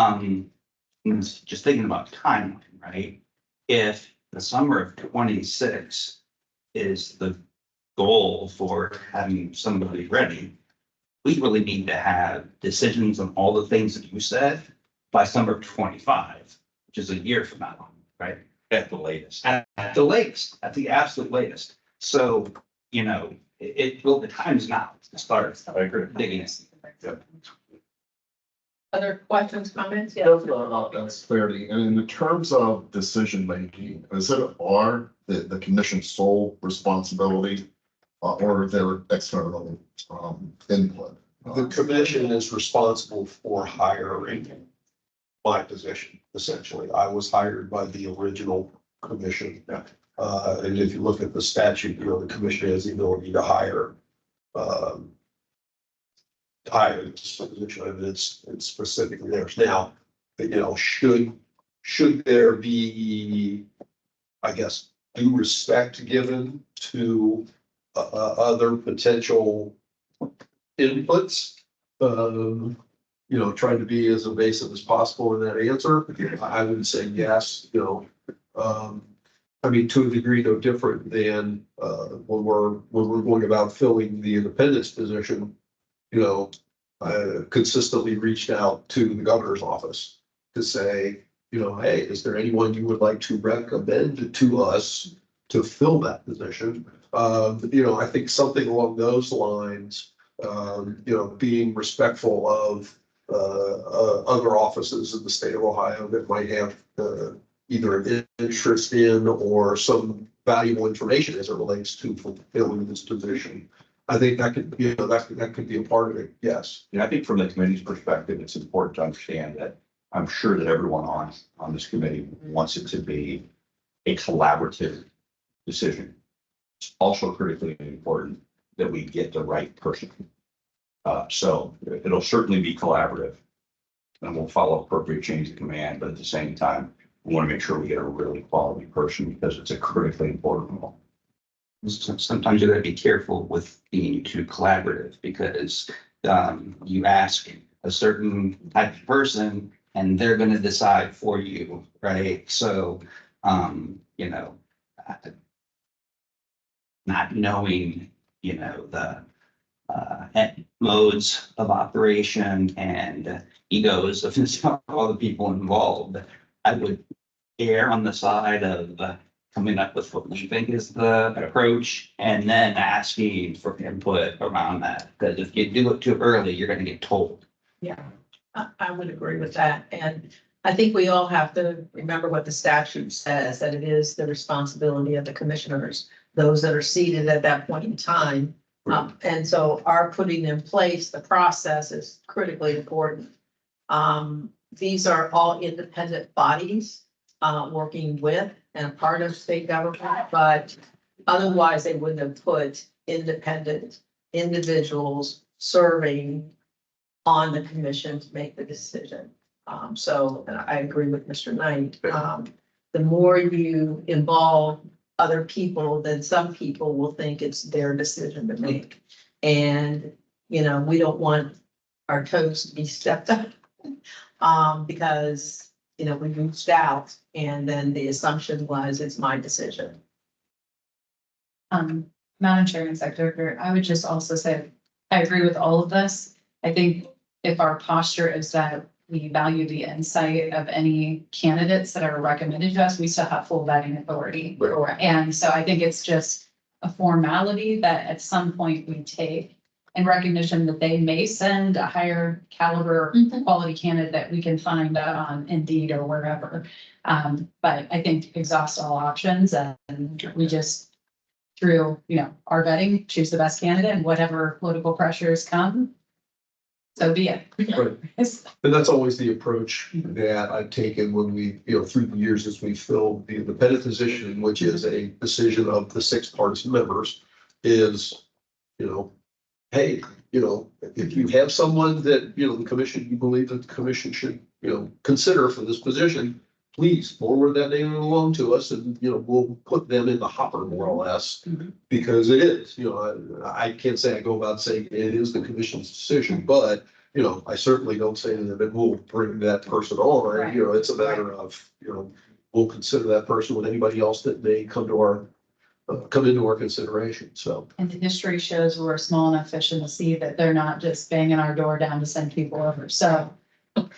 Just thinking about timeline, right? If the summer of 26 is the goal for having somebody ready, we really need to have decisions on all the things that you said by summer of 25, which is a year from now, right? At the latest. At the latest, at the absolute latest. So, you know, the time's now to start I agree. digging in. Other questions, comments? Yeah. That's clarity. And in terms of decision making, is it the commission's sole responsibility or their external input? The commission is responsible for hiring my position, essentially. I was hired by the original commission. And if you look at the statute, you know, the commission has the ability to hire this position, and it's specifically theirs. Now, you know, should there be, I guess, due respect given to other potential inputs? You know, trying to be as evasive as possible in that answer. I would say yes, you know. I mean, to a degree, no different than when we're going about filling the independence position. You know, I consistently reached out to the governor's office to say, you know, hey, is there anyone you would like to recommend to us to fill that position? You know, I think something along those lines, you know, being respectful of other offices in the state of Ohio that might have either an interest in or some valuable information as it relates to fulfilling this position. I think that could, you know, that could be a part of it, yes. And I think from the committee's perspective, it's important to understand that I'm sure that everyone on this committee wants it to be a collaborative decision. It's also critically important that we get the right person. So it'll certainly be collaborative. And we'll follow appropriate chains of command, but at the same time, we want to make sure we get a really quality person because it's a critically important role. Sometimes you gotta be careful with being too collaborative because you ask a certain type of person and they're gonna decide for you, right? So, you know, not knowing, you know, the modes of operation and egos of all the people involved, I would err on the side of coming up with what we think is the approach and then asking for input around that. Because if you do it too early, you're gonna get told. Yeah, I would agree with that. And I think we all have to remember what the statute says, that it is the responsibility of the commissioners, those that are seated at that point in time. And so our putting in place the process is critically important. These are all independent bodies working with and a part of state government, but otherwise they wouldn't have put independent individuals serving on the commission to make the decision. So and I agree with Mr. Knight. The more you involve other people, then some people will think it's their decision to make. And, you know, we don't want our toes to be stepped on because, you know, we reached out and then the assumption was it's my decision. Madam Chair and Secretary, I would just also say, I agree with all of this. I think if our posture is that we value the insight of any candidates that are recommended to us, we still have full vetting authority. Right. And so I think it's just a formality that at some point we take in recognition that they may send a higher caliber quality candidate that we can find on Indeed or wherever. But I think exhaust all options and we just through, you know, our vetting, choose the best candidate and whatever political pressures come. So be it. Right. And that's always the approach that I've taken when we, you know, through the years as we filled the independent position, which is a decision of the 6 partisan members, is, you know, hey, you know, if you have someone that, you know, the commission, you believe that the commission should, you know, consider for this position, please forward that name along to us and, we'll put them in the hopper more or less. Mhm. Because it is, I can't say I go about saying it is the commission's decision, but, I certainly don't say that we'll bring that person on. Right. It's a matter of, we'll consider that person with anybody else that may come into our consideration, so. And the history shows we're a small enough fish in the sea that they're not just banging our door down to send people over. So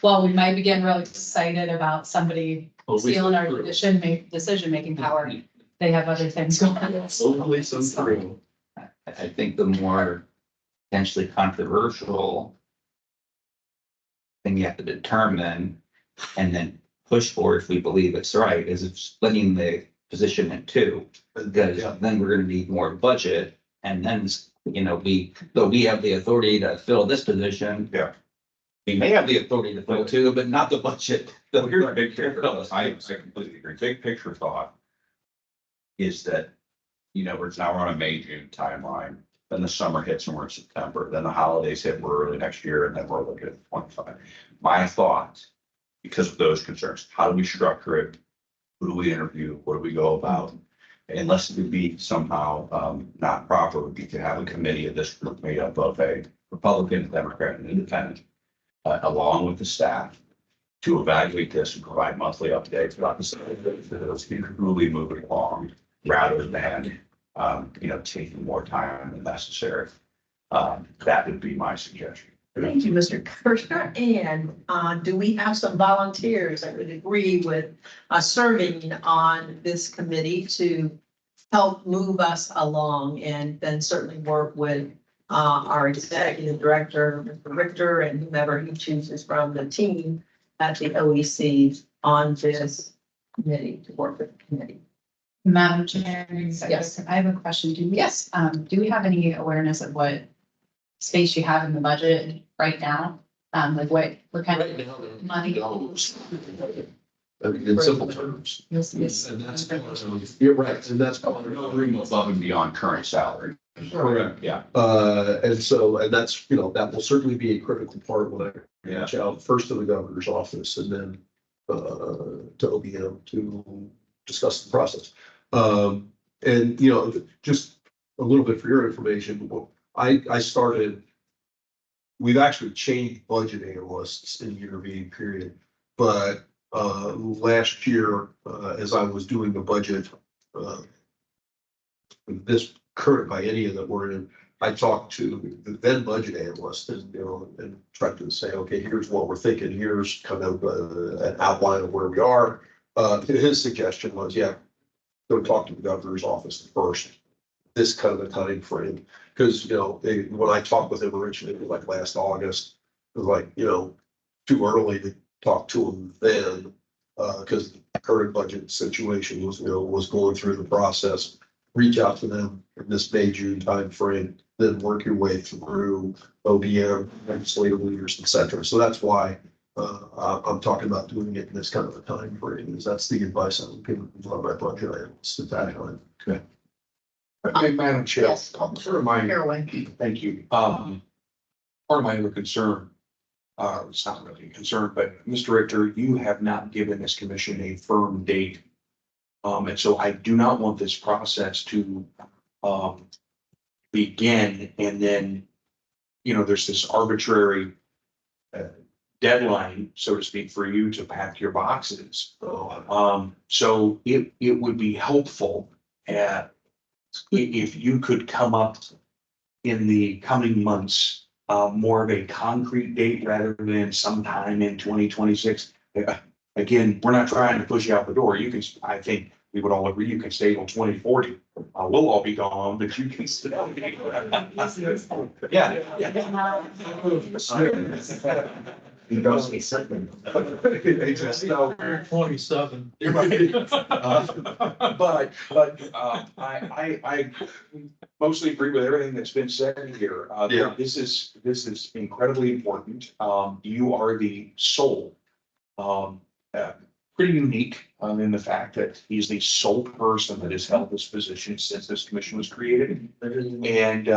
while we might be getting really excited about somebody stealing our decision-making power, they have other things going on. Hopefully some through. I think the more potentially controversial thing you have to determine and then push for if we believe it's right is if splitting the position in two. Because then we're gonna need more budget and then, though we have the authority to fill this position. Yeah. We may have the authority to fill two, but not the budget. Well, here's the big picture. I completely agree. Big picture thought is that, it's now we're on a May, June timeline. Then the summer hits and we're in September. Then the holidays hit, we're early next year, and then we're looking at 25. My thought, because of those concerns, how do we structure it? Who do we interview? What do we go about? Unless it would be somehow not proper, would be to have a committee of this group made up of a Republican, Democrat, and Independent, along with the staff, to evaluate this and provide monthly updates about the truly moving along, rather than taking more time than necessary. That would be my suggestion. Thank you, Mr. Kirschner. And do we have some volunteers that would agree with serving on this committee to help move us along, and then certainly work with our executive director, Mr. Richter, and whomever he chooses from the team at the OEC on this committee, to work with the committee? Madam Chair, Yes. I have a question. Yes. Do we have any awareness of what space you have in the budget right now? Like what kind of money? In simple terms. Yes, yes. And that's, you're right, and that's. Room above and beyond current salary. Correct. Yeah. And that's, that will certainly be a critical part when I reach out first to the governor's office and then to OBM to discuss the process. And, just a little bit for your information, I started, we've actually changed budget analysts in the intervening period, but last year, as I was doing the budget, this current biennium that we're in, I talked to the then budget analyst and tried to say, okay, here's what we're thinking. Here's kind of an outline of where we are. His suggestion was, go talk to the governor's office first. This kind of a time frame, because when I talked with him originally, it was like last August, it was like too early to talk to him then, because the current budget situation was going through the process. Reach out to them in this May, June timeframe, then work your way through OBM, legislative leaders, et cetera. So that's why I'm talking about doing it in this kind of a time frame. Is that's the advice I would give on my budget items at that time. Okay. Madam Chair, Yes. part of my, Caroline. thank you. Part of my other concern, it's not really a concern, but Mr. Richter, you have not given this commission a firm date. And so I do not want this process to begin and then, there's this arbitrary deadline, so to speak, for you to pack your boxes. So it would be helpful if you could come up in the coming months, more of a concrete date rather than sometime in 2026. Again, we're not trying to push you out the door. You can, I think we would all agree, you can stay till 2040. We'll all be gone, but you can stay. Yeah. He does me something. 27. But I mostly agree with everything that's been said here. This is incredibly important. You are the sole, pretty unique in the fact that he's the sole person that has held this position since this commission was created. And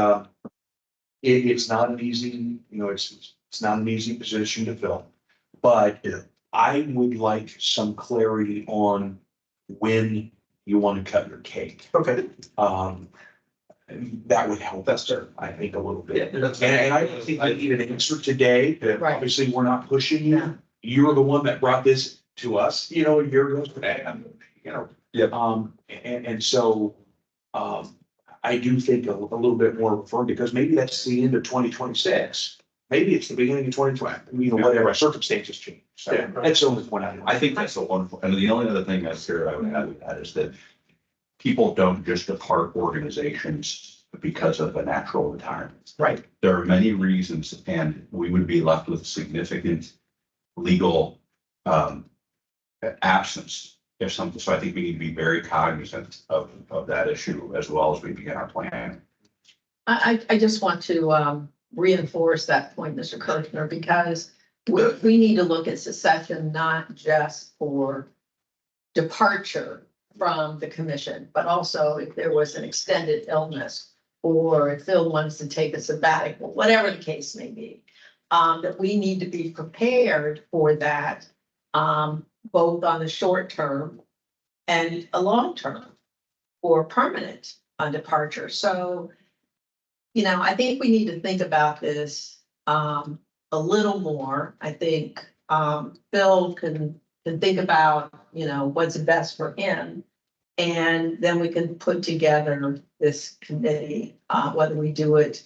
it's not an easy, it's not an easy position to fill. But I would like some clarity on when you want to cut your cake. Okay. That would help us, I think, a little bit. And I don't think I need an answer today. Right. Obviously, we're not pushing you. You're the one that brought this to us, a year ago today. Yep. And so, I do think a little bit more firm, because maybe that's the end of 2026. Maybe it's the beginning of 2020, whatever circumstances change. So Yeah. that's the only point I. I think that's a wonderful, and the only other thing that's here I would add with that is that people don't just depart organizations because of a natural retirement. Right. There are many reasons, and we would be left with significant legal absence if something, so I think we need to be very cognizant of that issue as well as we begin our plan. I just want to reinforce that point, Mr. Kirchner, because we need to look at succession not just for departure from the commission, but also if there was an extended illness, or if Phil wants to take a sabbatical, whatever the case may be. That we need to be prepared for that, both on the short term and a long term or permanent departure. So, I think we need to think about this a little more. I think Phil can think about, what's best for him. And then we can put together this committee, whether we do it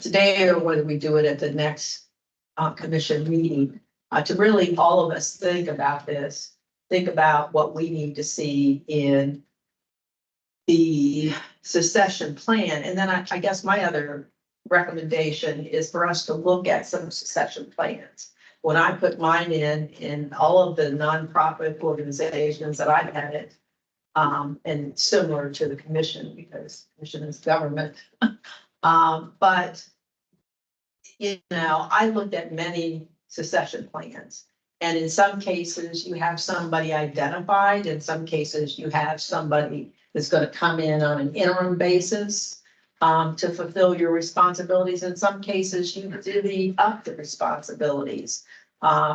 today or whether we do it at the next commission meeting, to really all of us think about this, think about what we need to see in the succession plan. And then I guess my other recommendation is for us to look at some succession plans. When I put mine in all of the nonprofit organizations that I've had it, and similar to the commission, because commission is government. But, I looked at many succession plans. And in some cases, you have somebody identified. In some cases, you have somebody that's going to come in on an interim basis to fulfill your responsibilities. In some cases, you divvy up the responsibilities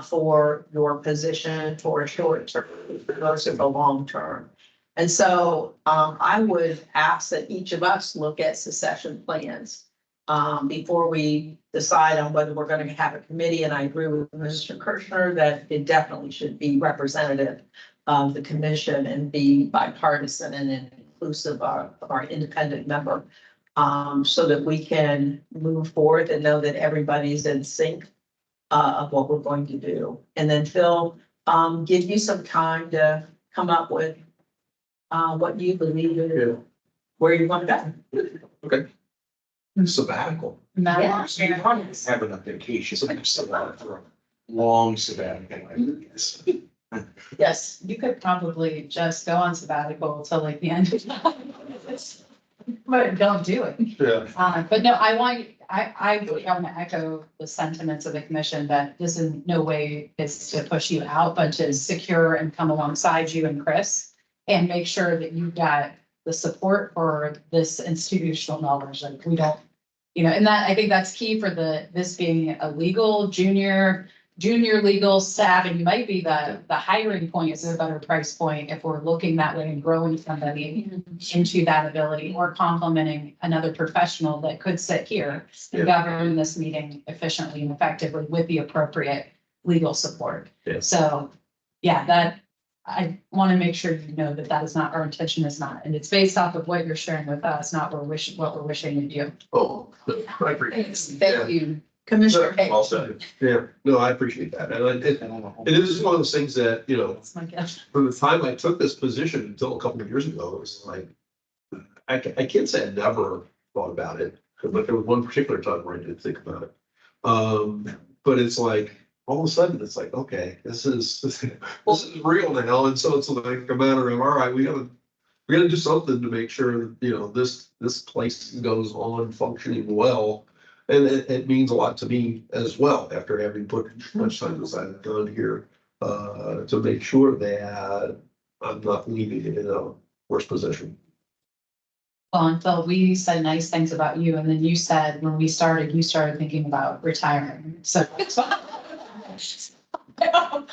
for your position for a short term versus a long term. And so I would ask that each of us look at succession plans before we decide on whether we're going to have a committee. And I agree with Mr. Kirchner that it definitely should be representative of the commission and be bipartisan and inclusive of our independent member, so that we can move forward and know that everybody's in sync of what we're going to do. And then Phil, give you some time to come up with what you believe is where you want to go. Okay. Sabbatical. Yeah. So you probably have enough vacation, so I'm still out for a long sabbatical. Yes. You could probably just go on sabbatical till like the end of the but don't do it. Yeah. But no, I want to echo the sentiments of the commission that this in no way is to push you out, but to secure and come alongside you and Chris and make sure that you've got the support for this institutional knowledge. Like we don't, and that I think that's key for this being a legal junior legal staff, and you might be the hiring point is a better price point if we're looking that way and growing somebody into that ability or complementing another professional that could sit here and govern this meeting efficiently and effectively with the appropriate legal support. Yeah. So, that I want to make sure you know that is not our intention, is not, and it's based off of what you're sharing with us, not what we're wishing of you. Oh, I appreciate it. Thank you, Commissioner Hayes. Well said. Yeah, no, I appreciate that. And it is one of those things that, That's my guess. from the time I took this position until a couple of years ago, it was like, I can't say I never thought about it, but there was one particular time where I did think about it. But it's like, all of a sudden, it's like, okay, this is real now. And so it's like a matter of, all right, we gotta do something to make sure, this place goes on functioning well. And it means a lot to me as well, after having put much time as I've done here, to make sure that I'm not leaving it in a worse position. Well, and Phil, we said nice things about you, and then you said when we started, you started thinking about retiring. So I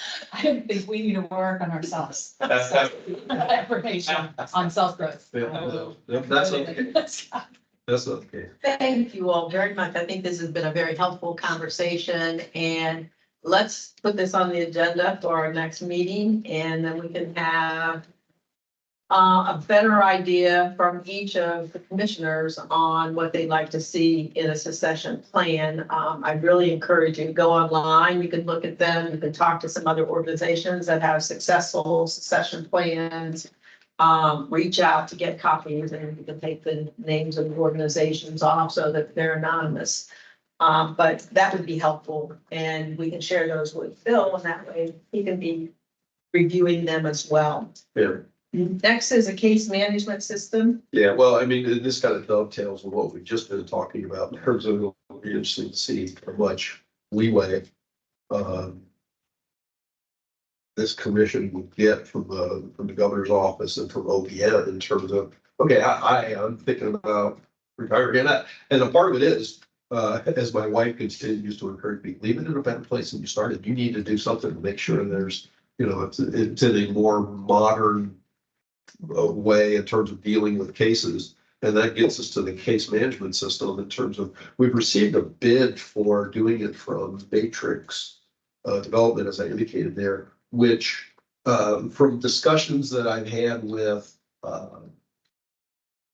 didn't think we need to work on ourselves. So, information on self-growth. That's okay. That's okay. Thank you all very much. I think this has been a very helpful conversation, and let's put this on the agenda for our next meeting, and then we can have a better idea from each of the commissioners on what they'd like to see in a succession plan. I really encourage you to go online. You can look at them. You can talk to some other organizations that have successful succession plans. Reach out to get copies, and you can take the names of the organizations off so that they're anonymous. But that would be helpful, and we can share those with Bill, and that way he can be reviewing them as well. Yeah. Next is a case management system. Yeah, well, I mean, this kind of dovetails with what we've just been talking about in terms of it'll be interesting to see how much leeway this commission would get from the governor's office and from OPM in terms of, okay, I'm thinking about retiring. And a part of it is, as my wife continues to encourage me, leave it in a better place than you started. You need to do something to make sure there's, it's in a more modern way in terms of dealing with cases. And that gets us to the case management system in terms of, we've received a bid for doing it from Matrix Development, as I indicated there, which from discussions that I've had with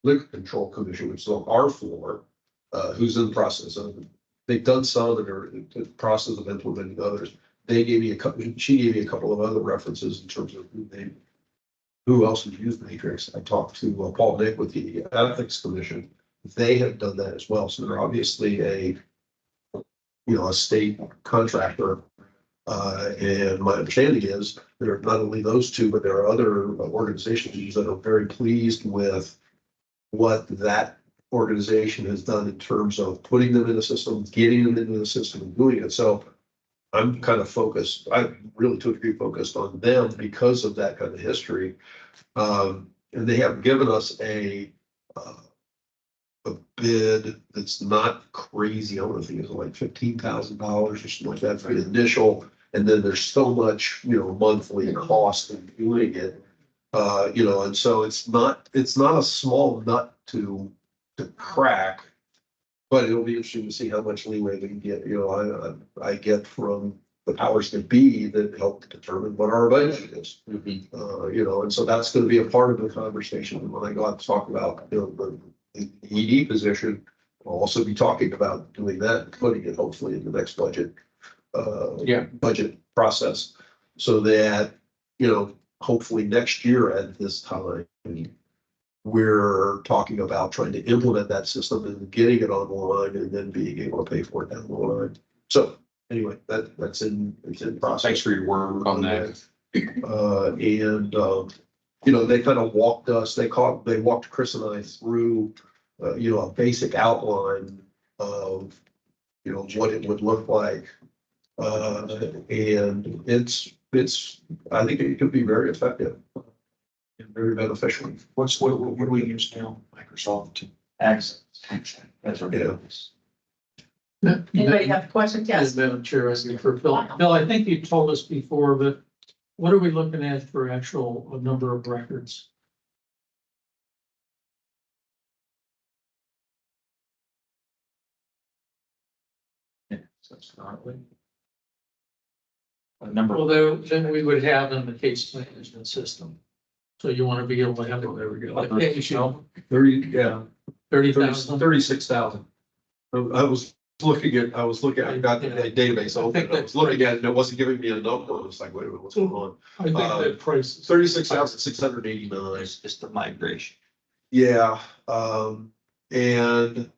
Liquor Control Commission, which is on our floor, who's in the process of, they've done some and are in the process of implementing others. She gave me a couple of other references in terms of who else has used Matrix. I talked to Paul Nick with the Ethics Commission. They have done that as well. So they're obviously a state contractor. And my understanding is there are not only those two, but there are other organizations that are very pleased with what that organization has done in terms of putting them in the system, getting them into the system and doing it. So I'm kind of focused, I'm really to a degree focused on them because of that kind of history. And they have given us a bid that's not crazy. I don't think it's like $15,000 or something like that for the initial. And then there's so much, monthly cost in doing it. And so it's not a small nut to crack. But it'll be interesting to see how much leeway they can get, I get from the powers that be that help determine what our budget is. And so that's gonna be a part of the conversation. And when I go out to talk about, the ED position, I'll also be talking about doing that, and putting it hopefully in the next budget. Budget process, so that, hopefully next year at this time, we're talking about trying to implement that system and getting it online and then being able to pay for it down the line. So anyway, it's in process. Thanks for your work on that. They kind of walked us, they walked Chris and I through, a basic outline of, what it would look like. And I think it could be very effective. And very beneficial. What do we use now? Microsoft Access. That's what it is. Anybody have questions? Yes. Madam Chair, asking for Bill. Bill, I think you told us before, but what are we looking at for actual number of records? A number. Well, then we would have in the case management system. So you want to be able to have it, there we go. Like, hey, Michelle, 30,000. 36,000. I was looking at, I got the database open, I was looking at it, and it wasn't giving me a number. I was like, wait a minute, what's going on? I think that price is 36,689. It's just the migration. Yeah, and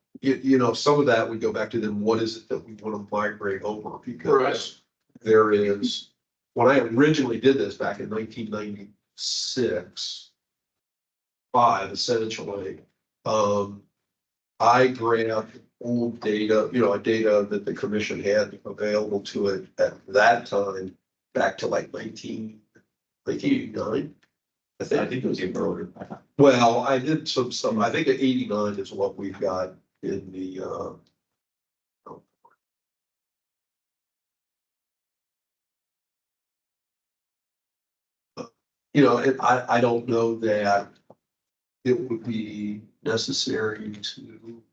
some of that would go back to then, what is it that we want to migrate over? Because there is, when I originally did this back in 1996, 5 essentially, I grabbed old data, data that the commission had available to it at that time, back to like 1989. I think it was even earlier. Well, I did some, I think 89 is what we've got in the, You know, and I don't know that it would be necessary to.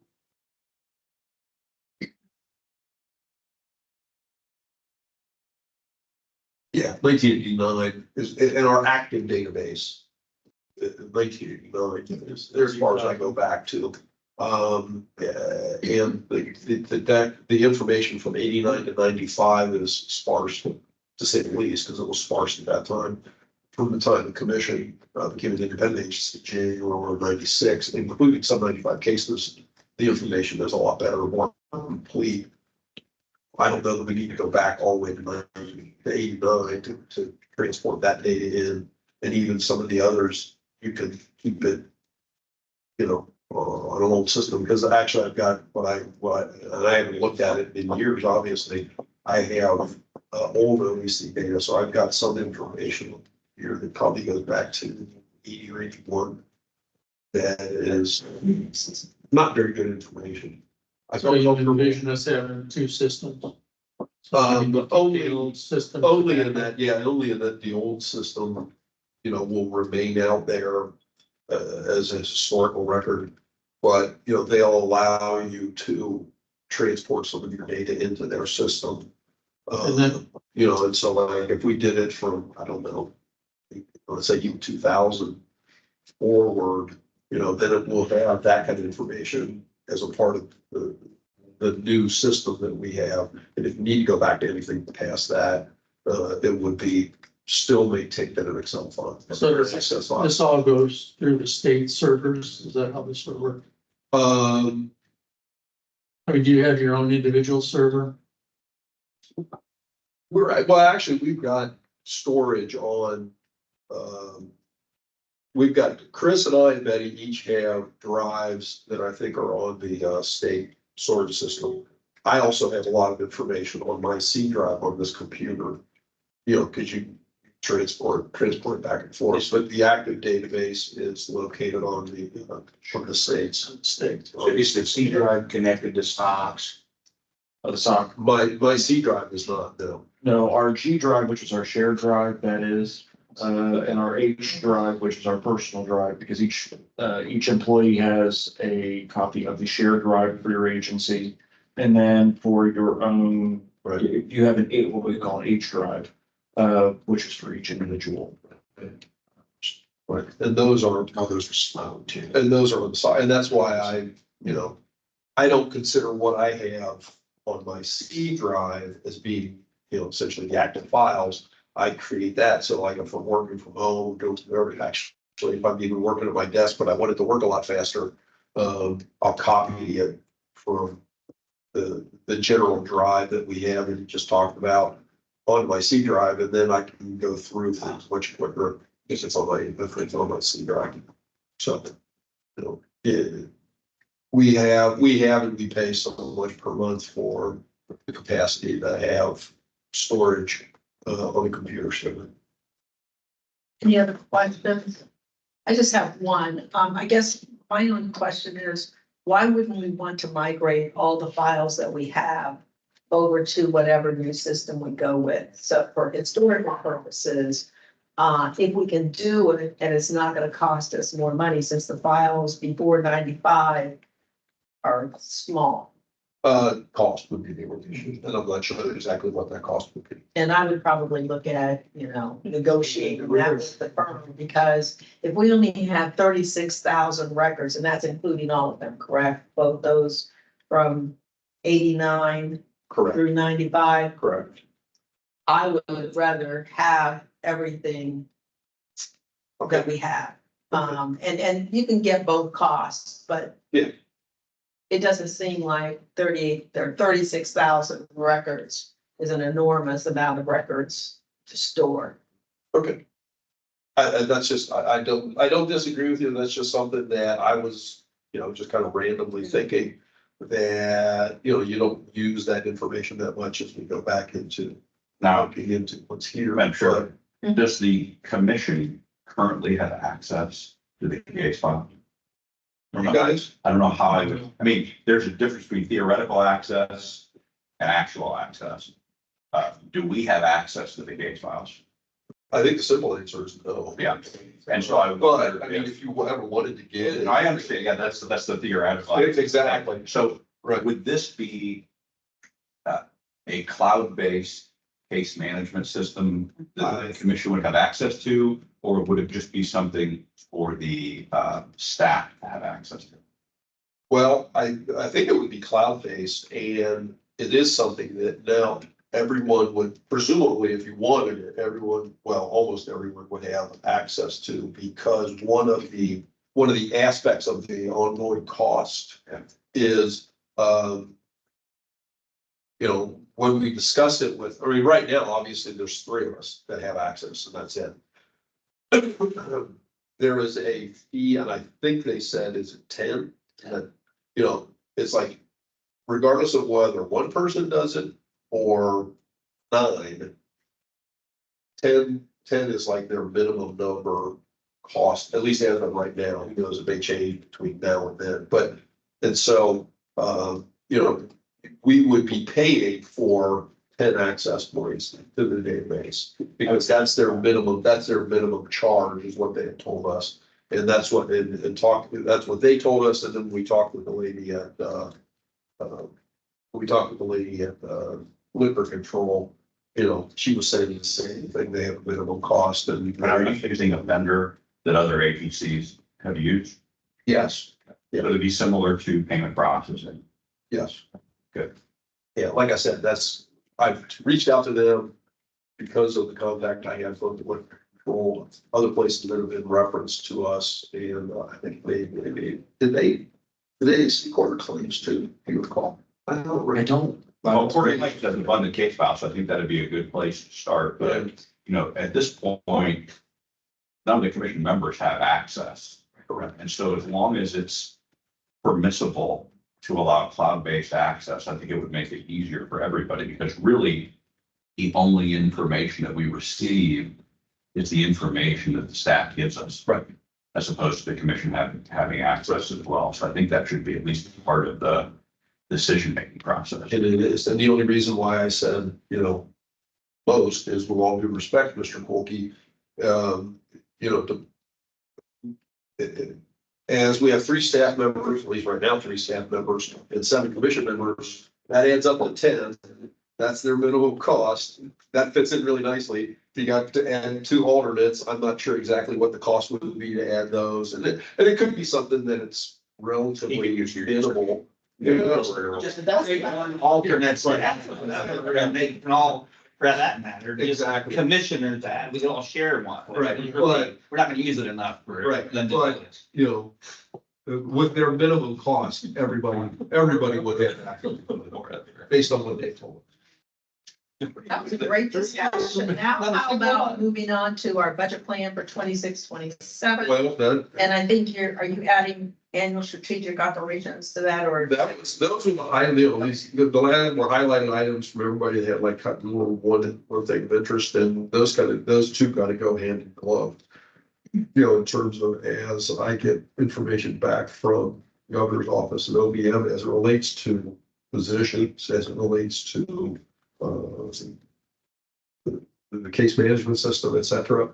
Yeah, 1989 is in our active database. 1989 is as far as I go back to. And the information from 89 to 95 is sparse, to say the least, because it was sparse at that time. From the time the commission became an independent agency, January of 96, including some 95 cases, the information is a lot better, more complete. I don't know that we need to go back all the way to 89 to transport that data in, and even some of the others, you can keep it, you know, on an old system, because actually I've got and I haven't looked at it in years, obviously. I have old OEC data, so I've got some information here that probably goes back to 80 or 81. That is not very good information. I So you envision us having two systems? Only The old system. only in that, yeah, only in that the old system, you know, will remain out there as a historical record. But, you know, they'll allow you to transport some of your data into their system. And then- You know, and so like if we did it from, I don't know, let's say even 2000 forward, you know, then it will have that kind of information as a part of the new system that we have. And if you need to go back to anything past that, it would be still maintained in an Excel file. So this all goes through the state servers, is that how this would work? I mean, do you have your own individual server? Well, actually, we've got storage on, we've got, Chris and I and Betty each have drives that I think are on the state storage system. I also have a lot of information on my C drive on this computer, you know, because you transport back and forth, but the active database is located on from the states. So is the C drive connected to stocks? Of the SOC. My C drive is not, no. No, our G drive, which is our shared drive, that is, and our H drive, which is our personal drive, because each employee has a copy of the shared drive for your agency. And then for your own, Right. you have what we call an H drive, which is for each individual. Right, and those are slow too. And those are on the side, and that's why I don't consider what I have on my C drive as being, essentially the active files. I create that, so like if I'm working from home, go to wherever, actually, if I'm even working at my desk, but I want it to work a lot faster, I'll copy it from the general drive that we have and just talked about on my C drive, and then I can go through things much quicker if it's on my C drive. So, we pay so much per month for the capacity to have storage on the computer server. Any other questions? I just have one. I guess my only question is, why wouldn't we want to migrate all the files that we have over to whatever new system we go with? So for historical purposes, if we can do it and it's not gonna cost us more money, since the files before 95 are small. Cost would be the issue, and I'm not sure exactly what that cost would be. And I would probably look at, negotiating that with the firm, because if we only have 36,000 records, and that's including all of them, correct? Both those from 89 Correct, through 95, correct. I would rather have everything that we have. And you can get both costs, but Yeah. it doesn't seem like 36,000 records is an enormous amount of records to store. Okay. That's just, I don't disagree with you. That's just something that I was, just kind of randomly thinking that, you don't use that information that much as we go back into Now, looking into what's here. I'm sure, does the commission currently have access to the case file? You guys, I don't know how I mean, there's a difference between theoretical access and actual access. Do we have access to the case files? I think the simple answer is no. Yeah. And so I. But, I mean, if you ever wanted to get it. I understand, yeah, that's the theoretical. Exactly. So Right. would this be a cloud-based case management system that the commission would have access to? Or would it just be something for the staff to have access to? Well, I think it would be cloud-based, and it is something that now everyone would, presumably, if you wanted it, everyone, well, almost everyone would have access to, because one of the aspects of the ongoing cost is, you know, when we discuss it with, I mean, right now, obviously, there's three of us that have access, and that's it. There is a fee, and I think they said is it 10, that, you know, it's like, regardless of whether one person does it or 9, 10 is like their minimum number cost, at least as of right now. Who knows, it may change between now and then, but, and so, you know, we would be paying for 10 access points to the database, because that's their minimum charge is what they had told us. And that's what, that's what they told us, and then we talked with the lady at, liquor control, you know, she was saying the same thing, they have a minimum cost and. Are you using a vendor that other agencies have used? Yes, It would be similar to payment processing. yes. Good. Yeah, like I said, I've reached out to them because of the contact I have from the liquor control, other places that have been referenced to us, and I think did they see quarter claims too, if you recall? I don't. Well, Cory Mike does abundant case file, so I think that'd be a good place to start, but, you know, at this point, none of the commission members have access. Correct. And so as long as it's permissible to allow cloud-based access, I think it would make it easier for everybody, because really the only information that we receive is the information that the staff gives us. Right. As opposed to the commission having access as well. So I think that should be at least part of the decision-making process. And it is, and the only reason why I said, you know, most is with all due respect, Mr. Kolke, you know, as we have 3 staff members, at least right now, 3 staff members and 7 commission members, that adds up to 10. That's their minimum cost. That fits in really nicely. If you got to add 2 alternates, I'm not sure exactly what the cost would be to add those. And it could be something that it's relatively minimal. Just one alternate, so they can all, for that matter, just Exactly. commissioners that, we can all share one. Right, We're not gonna use it enough for. Right, them to do but- this. You know, with their minimum cost, everybody would have access to it, based on what they told us. That was a great discussion. Now, how about moving on to our budget plan for 26-27? Well, And I think are you adding annual strategic operations to that, or? those were the high, you know, the land were highlighted items from everybody that had like cut one thing of interest, and those 2 got to go hand in glove. You know, in terms of, as I get information back from the governor's office and OBM as it relates to positions, as it relates to the case management system, et cetera,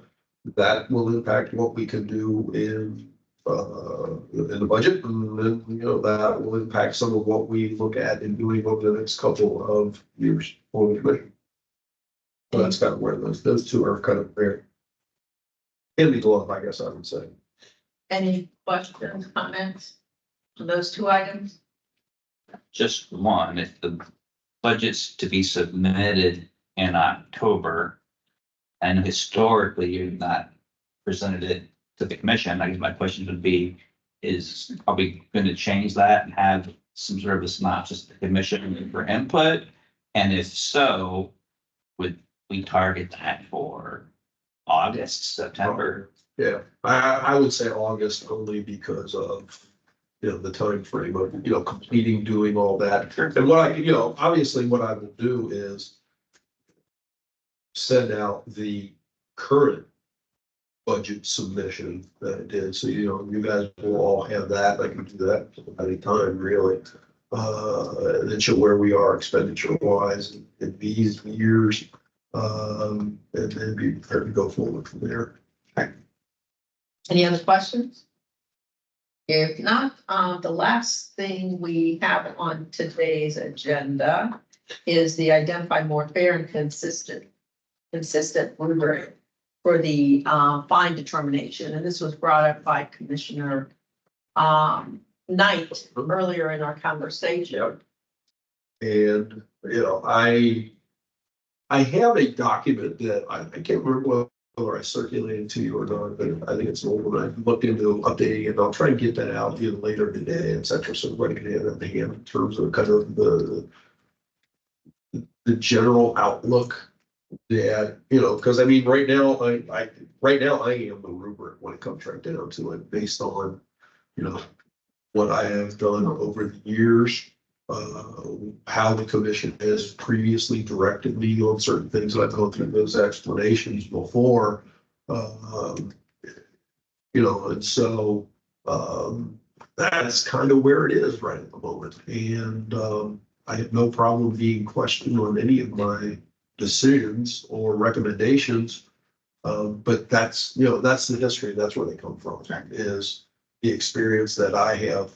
that will impact what we can do in the budget. And then, you know, that will impact some of what we look at in doing over the next couple of years for the commission. So that's kind of where those 2 are kind of there. In the glove, I guess I would say. Any questions, comments on those 2 items? Just one, if the budget's to be submitted in October, and historically you've not presented it to the commission, I guess my question would be, are we gonna change that and have some sort of a synopsis to the commission for input? And if so, would we target that for August, September? Yeah, I would say August only because of, you know, the time frame of, you know, completing, doing all that. And what you know, obviously what I will do is send out the current budget submission that I did. So, you know, you guys will all have that. I can do that at any time, really. And then show where we are expenditure wise in these years. And then be prepared to go forward from there. Any other questions? If not, the last thing we have on today's agenda is the identify more fair and consistent rubric for the fine determination, and this was brought up by Commissioner Knight earlier in our conversation. And, you know, I have a document that I can't remember whether I circulated to you or not, but I think it's an old one. I looked into updating it. I'll try and get that out either later today, et cetera, so everybody can have it in hand in terms of kind of the general outlook that, you know, because I mean, right now, I am the rubric when it comes right down to it, based on, you know, what I have done over the years, how the commission has previously directed me on certain things, and I've gone through those explanations before. You know, and so, that's kind of where it is right at the moment. And, I have no problem being questioned on any of my decisions or recommendations. But that's, you know, that's the history, that's where they come from, is the experience that I have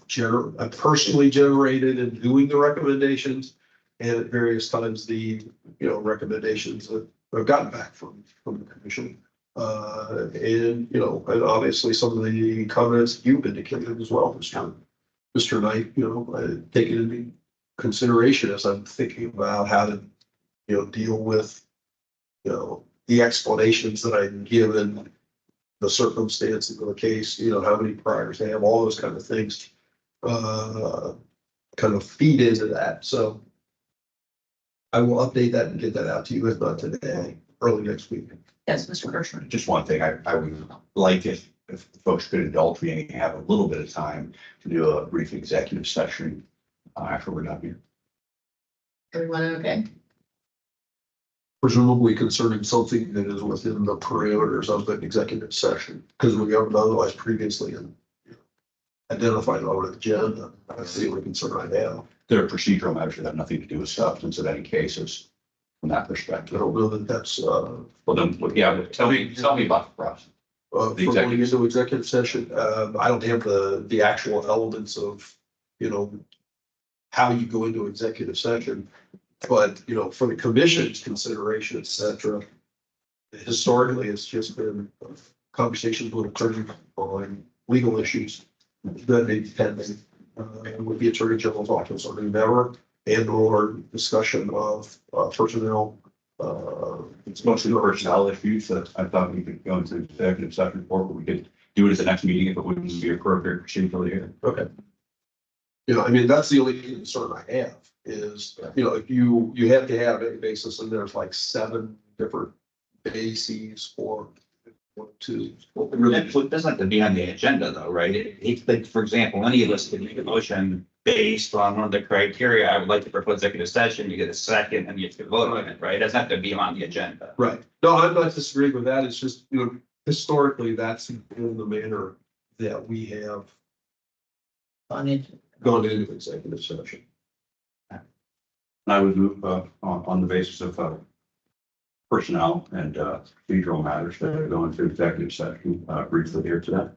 I personally generated in doing the recommendations. And at various times, the, you know, recommendations that I've gotten back from the commission. And, you know, and obviously some of the comments you've indicated as well, Mr. Knight, you know, I take it into consideration as I'm thinking about how to, you know, deal with, you know, the explanations that I've given, the circumstances of the case, you know, how many priors they have, all those kind of things, kind of feed into that. So I will update that and get that out to you, if not today, early next week. Yes, Mr. Kirschner. Just one thing, I would like if folks could indulge me and have a little bit of time to do a brief executive session after we're done here. Everyone okay? Presumably concerning something that is within the parameters of an executive session, because we haven't otherwise previously identified on an agenda. That's the only concern I have. There are procedural matters that have nothing to do with substance in any cases from that I perspective. don't know that that's, Well, then, yeah, tell me about the process. for going into executive session. I don't have the actual elements of, you know, how you go into executive session. But, you know, for the commission's consideration, et cetera, historically, it's just been conversations with attorneys on legal issues that may be pending with the Attorney General's office or whomever, and or discussion of personnel. It's mostly personnel issues that I thought we could go into executive session for, but we could do it at the next meeting if it wouldn't be appropriate procedurally. Okay. You know, I mean, that's the only concern I have is, you know, if you have to have a basis, and there's like 7 different bases for 1, 2. It doesn't have to be on the agenda though, right? If, like, for example, any of us could make a motion based on one of the criteria, I would like to propose executive session, you get a second and you have to vote on it, right? It doesn't have to be on the agenda. Right. No, I'm not disagreeing with that. It's just, you know, historically, that's been the manner that we have On it. gone into executive session. I would move on the basis of personnel and procedural matters that are going to executive session briefly here today.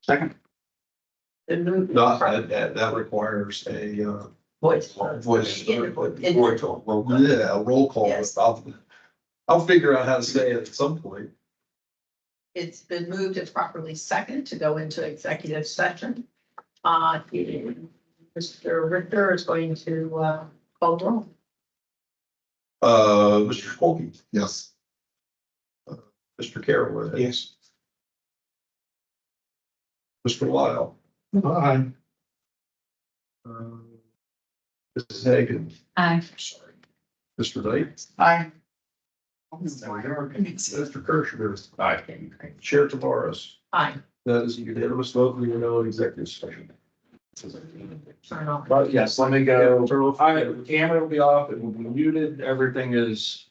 Second. Then move. No, that requires a Voice. voice. In- Yeah, a roll call. Yes. I'll figure out how to say it at some point. It's been moved and properly second to go into executive session. Mr. Richter is going to call the roll. Mr. Colby, Yes. Mr. Carroll. Yes. Mr. Lyle. Aye. Mrs. Hagan. Aye. Sorry. Mr. Knight. Aye. Mr. Kirschner. Aye. Chair Tavares. Aye. That is a unanimous vote. We are now in executive session. Turn off. But yes, let me go. Turn off. The camera will be off, it will be muted, everything is.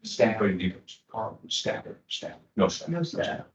Staff. Staff. No staff. No staff.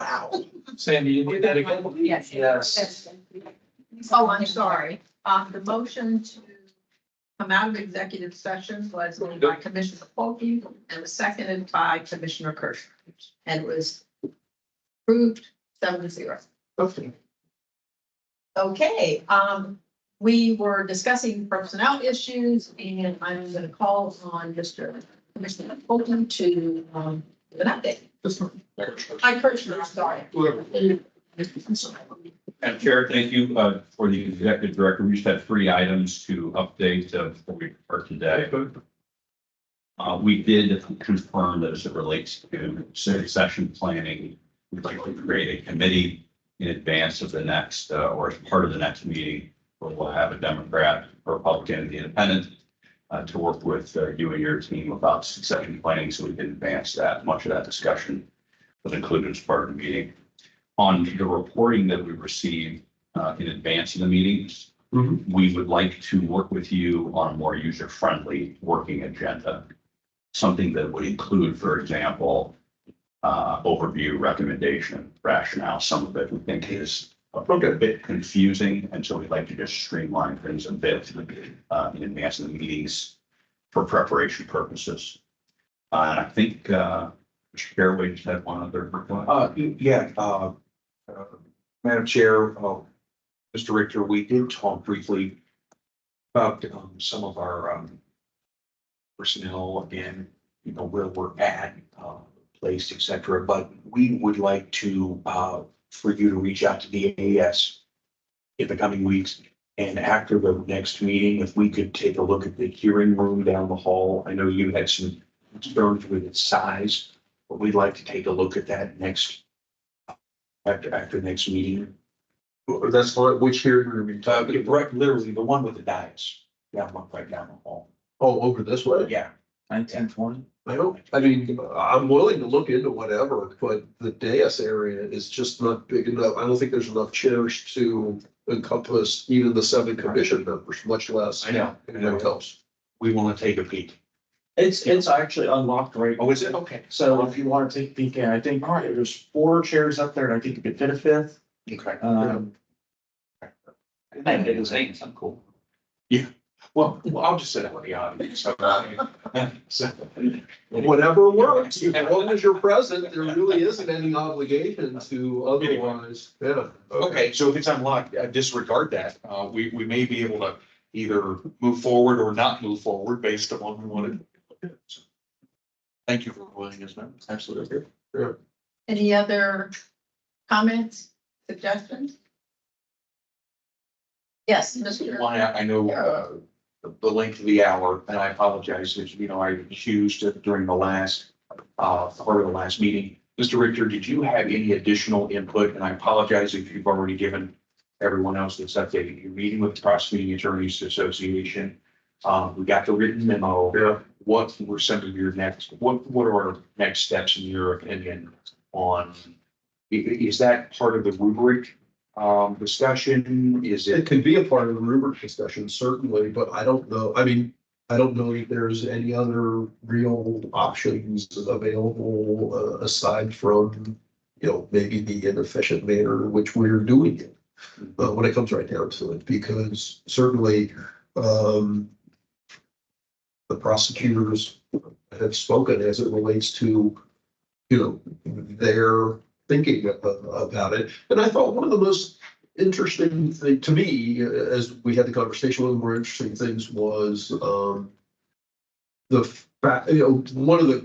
Wow. Sandy, you need that again? Yes. Yes. Oh, I'm sorry. The motion to come out of executive session was made by Commissioner Polky and was seconded by Commissioner Kirsch. And it was approved 7-0. Okay. Okay, we were discussing personnel issues and I'm gonna call on Mr. Commissioner Polky to, give an update. Hi, Kirschner, sorry. Madam Chair, thank you for the executive director. We just had 3 items to update before we start today. We did confirm that as it relates to succession planning, we'd like to create a committee in advance of the next or as part of the next meeting, where we'll have a Democrat, Republican, and the Independent to work with you and your team about succession planning so we can advance that. Much of that discussion was included as part of the meeting. On the reporting that we received in advance of the meetings, we would like to work with you on a more user-friendly working agenda. Something that would include, for example, overview, recommendation, rationale. Some of it we think is a bit confusing, and so we'd like to just streamline things a bit in advance of the meetings for preparation purposes. And I think Mr. Caraway just had one other request. Madam Chair, Mr. Richter, we did talk briefly about some of our personnel and, where we're at, placed, et cetera. But we would like to, for you to reach out to the AES in the coming weeks. And after the next meeting, if we could take a look at the hearing room down the hall. I know you had some concerns with its size, but we'd like to take a look at that after next meeting. That's what, which hearing room are you talking about? Right, literally the one with the dais, right down the hall. Oh, over this way? Yeah. 1920. I mean, I'm willing to look into whatever, but the dais area is just not big enough. I don't think there's enough chairs to encompass even the 7 commission members, much less. I know. Anyone else. We want to take a peek. It's actually unlocked right. Oh, is it? Okay. So if you want to take a peek, I think, all right, there's 4 chairs up there and I think you could fit a 5th. Okay. I think it was saying something cool. Well, I'll just sit out in the audience. So, Whatever works, as long as you're present, there really isn't any obligation to otherwise, yeah. okay, so if it's unlocked, disregard that. We may be able to either move forward or not move forward based on what we want to. Thank you for willing us know. Absolutely. Any other comments, suggestions? Yes, Mr. Why, I know, the length of the hour, and I apologize, if, I accused it during the last, part of the last meeting. Mr. Richter, did you have any additional input? And I apologize if you've already given everyone else this update. You're meeting with the Prosecuting Attorneys Association. We got the written memo. Yeah. What were some of your what are our next steps in your opinion on, is that part of the rubric? Discussion, is It it? could be a part of the rubric discussion, certainly, but I don't know. I mean, I don't know if there's any other real options available aside from, maybe the inefficient manner in which we're doing it. When it comes right down to it, because certainly, the prosecutors have spoken as it relates to, their thinking about it. And I thought one of the most interesting thing to me, as we had the conversation, one of the more interesting things was the fact, one of the,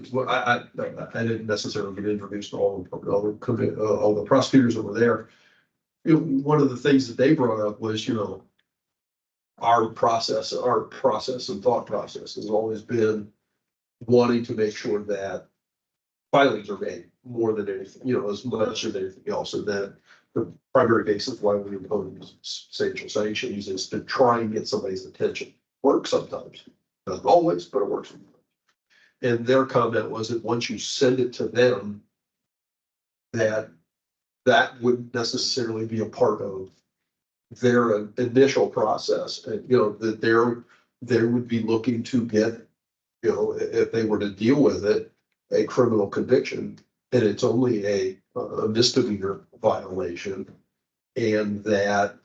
I didn't necessarily get introduced to all the prosecutors that were there. One of the things that they brought up was, our process and thought process has always been wanting to make sure that filings are made more than anything, as much as anything else. And that the primary basis why we impose substantial sanctions is to try and get somebody's attention. Works sometimes, doesn't always, but it works sometimes. And their comment was that once you send it to them, that wouldn't necessarily be a part of their initial process. And, that they would be looking to get, if they were to deal with it, a criminal conviction and it's only a misdemeanor violation. And that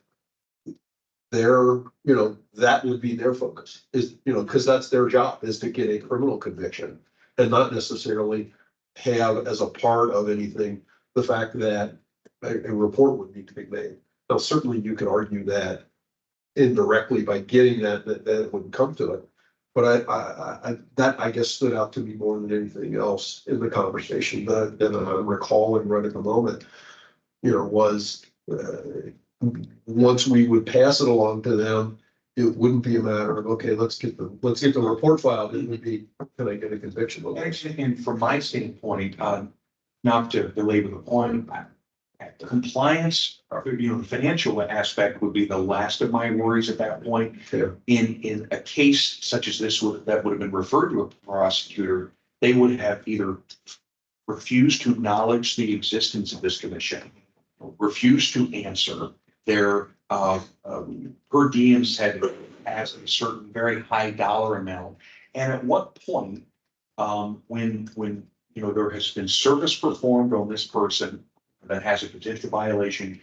that would be their focus is, because that's their job is to get a criminal conviction and not necessarily have as a part of anything, the fact that a report would need to be made. Now, certainly you could argue that indirectly by getting that it wouldn't come to it. But that I guess stood out to me more than anything else in the conversation that I'm recalling right at the moment, was once we would pass it along to them, it wouldn't be a matter of, okay, let's get the report filed. It would be, can I get a conviction? Actually, and from my standpoint, not to belabor the point, the compliance, or, the financial aspect would be the last of my worries at that point. Fair. In a case such as this, that would have been referred to a prosecutor, they would have either refused to acknowledge the existence of this commission, refused to answer. Their per diems has a certain very high dollar amount. And at what point, when there has been service performed on this person that has a potential violation,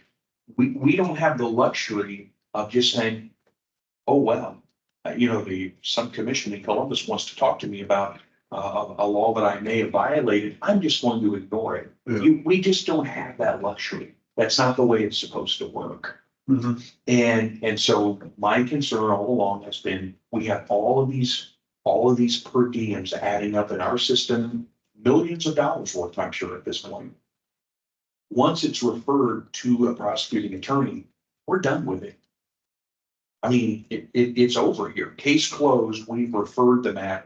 we don't have the luxury of just saying, oh, well, some commission in Columbus wants to talk to me about a law that I may have violated. I'm just going to ignore it. Yeah. We just don't have that luxury. That's not the way it's supposed to work. Mhm. And so my concern all along has been, we have all of these per diems adding up in our system, millions of dollars worth, I'm sure, at this point. Once it's referred to a prosecuting attorney, we're done with it. I mean, it's over here. Case closed. We've referred them at.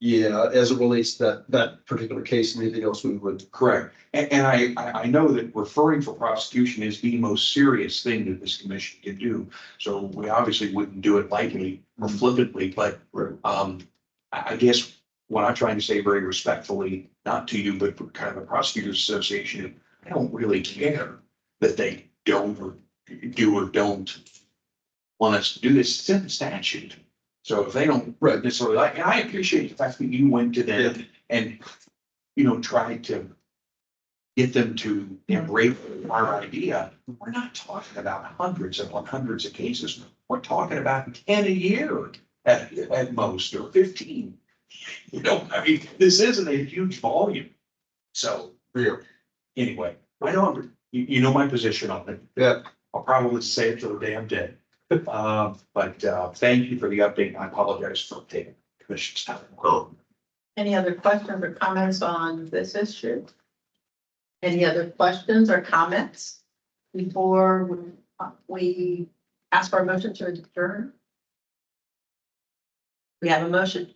Yeah, as it relates to that particular case, anything else we would. Correct. And I know that referring for prosecution is the most serious thing that this commission can do. So we obviously wouldn't do it lightly or flippantly, but I guess what I'm trying to say very respectfully, not to you, but for kind of the Prosecutors Association, I don't really care that they don't or do or don't want us to do this. It's in the statute. So if they don't necessarily like, and I appreciate the fact that you went to them and, tried to get them to embrace our idea. We're not talking about hundreds upon hundreds of cases. We're talking about 10 a year at most, or 15. I mean, this isn't a huge volume. So anyway, I know, you know my position on it. Yeah. I'll probably say it till the day I'm dead. But thank you for the update. I apologize for taking the commission's time. Any other questions or comments on this issue? Any other questions or comments before we ask for a motion to adjourn? We have a motion.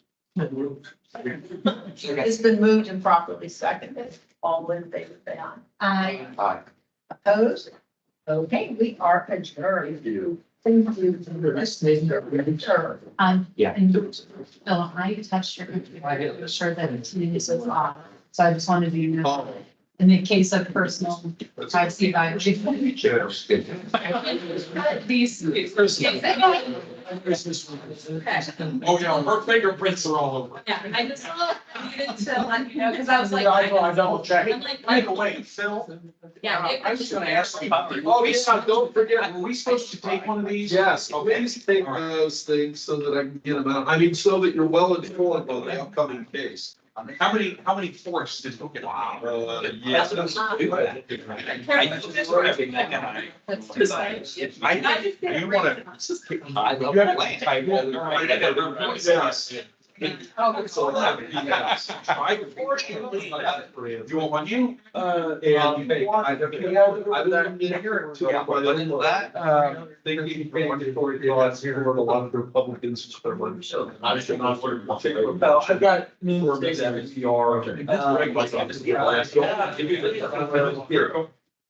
It's been moved and properly seconded. All in favor, say aye. Aye. Opposed? Okay, we are adjourned. Thank you. Sure. Yeah. And Bill, I touched your computer, I was sure that it is off. So I just wanted you to know, in the case of personal privacy violation. These. Oh, yeah, her fingerprints are all over. Yeah, I just needed to let you know, because I was like. I double check. I'm like, By the way, Phil. Yeah. I was just gonna ask you about. Oh, yeah, don't forget, were we supposed to take one of these? Yes, please take those things so that I can get them out. I mean, so that you're well informed on the upcoming case. How many forests did you get? Wow. Yes. That's You want one? You? A lot of Republicans. I've got.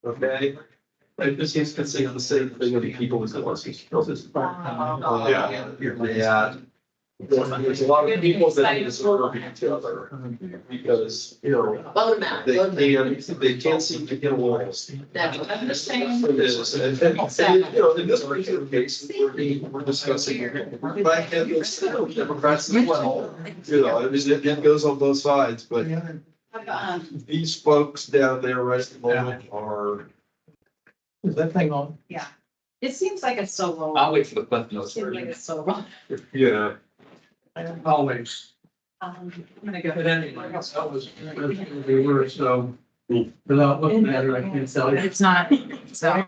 Okay. Like this is considered the same thing of the people with the license. Yeah. There's a lot of people that deserve each other because, Vote them out. they can't seem to get along. That's what I'm just saying. In this particular case, we're discussing, but Democrats as well, it goes on both sides, but These folks down there right at the moment are, Is that thing on? Yeah, it seems like it's still rolling. I'll wait for the cliff notes. Seems like it's still rolling. yeah. Always. I'm gonna go. But anyway, that was, we were, so without looking at it, I can't tell you. It's not, so.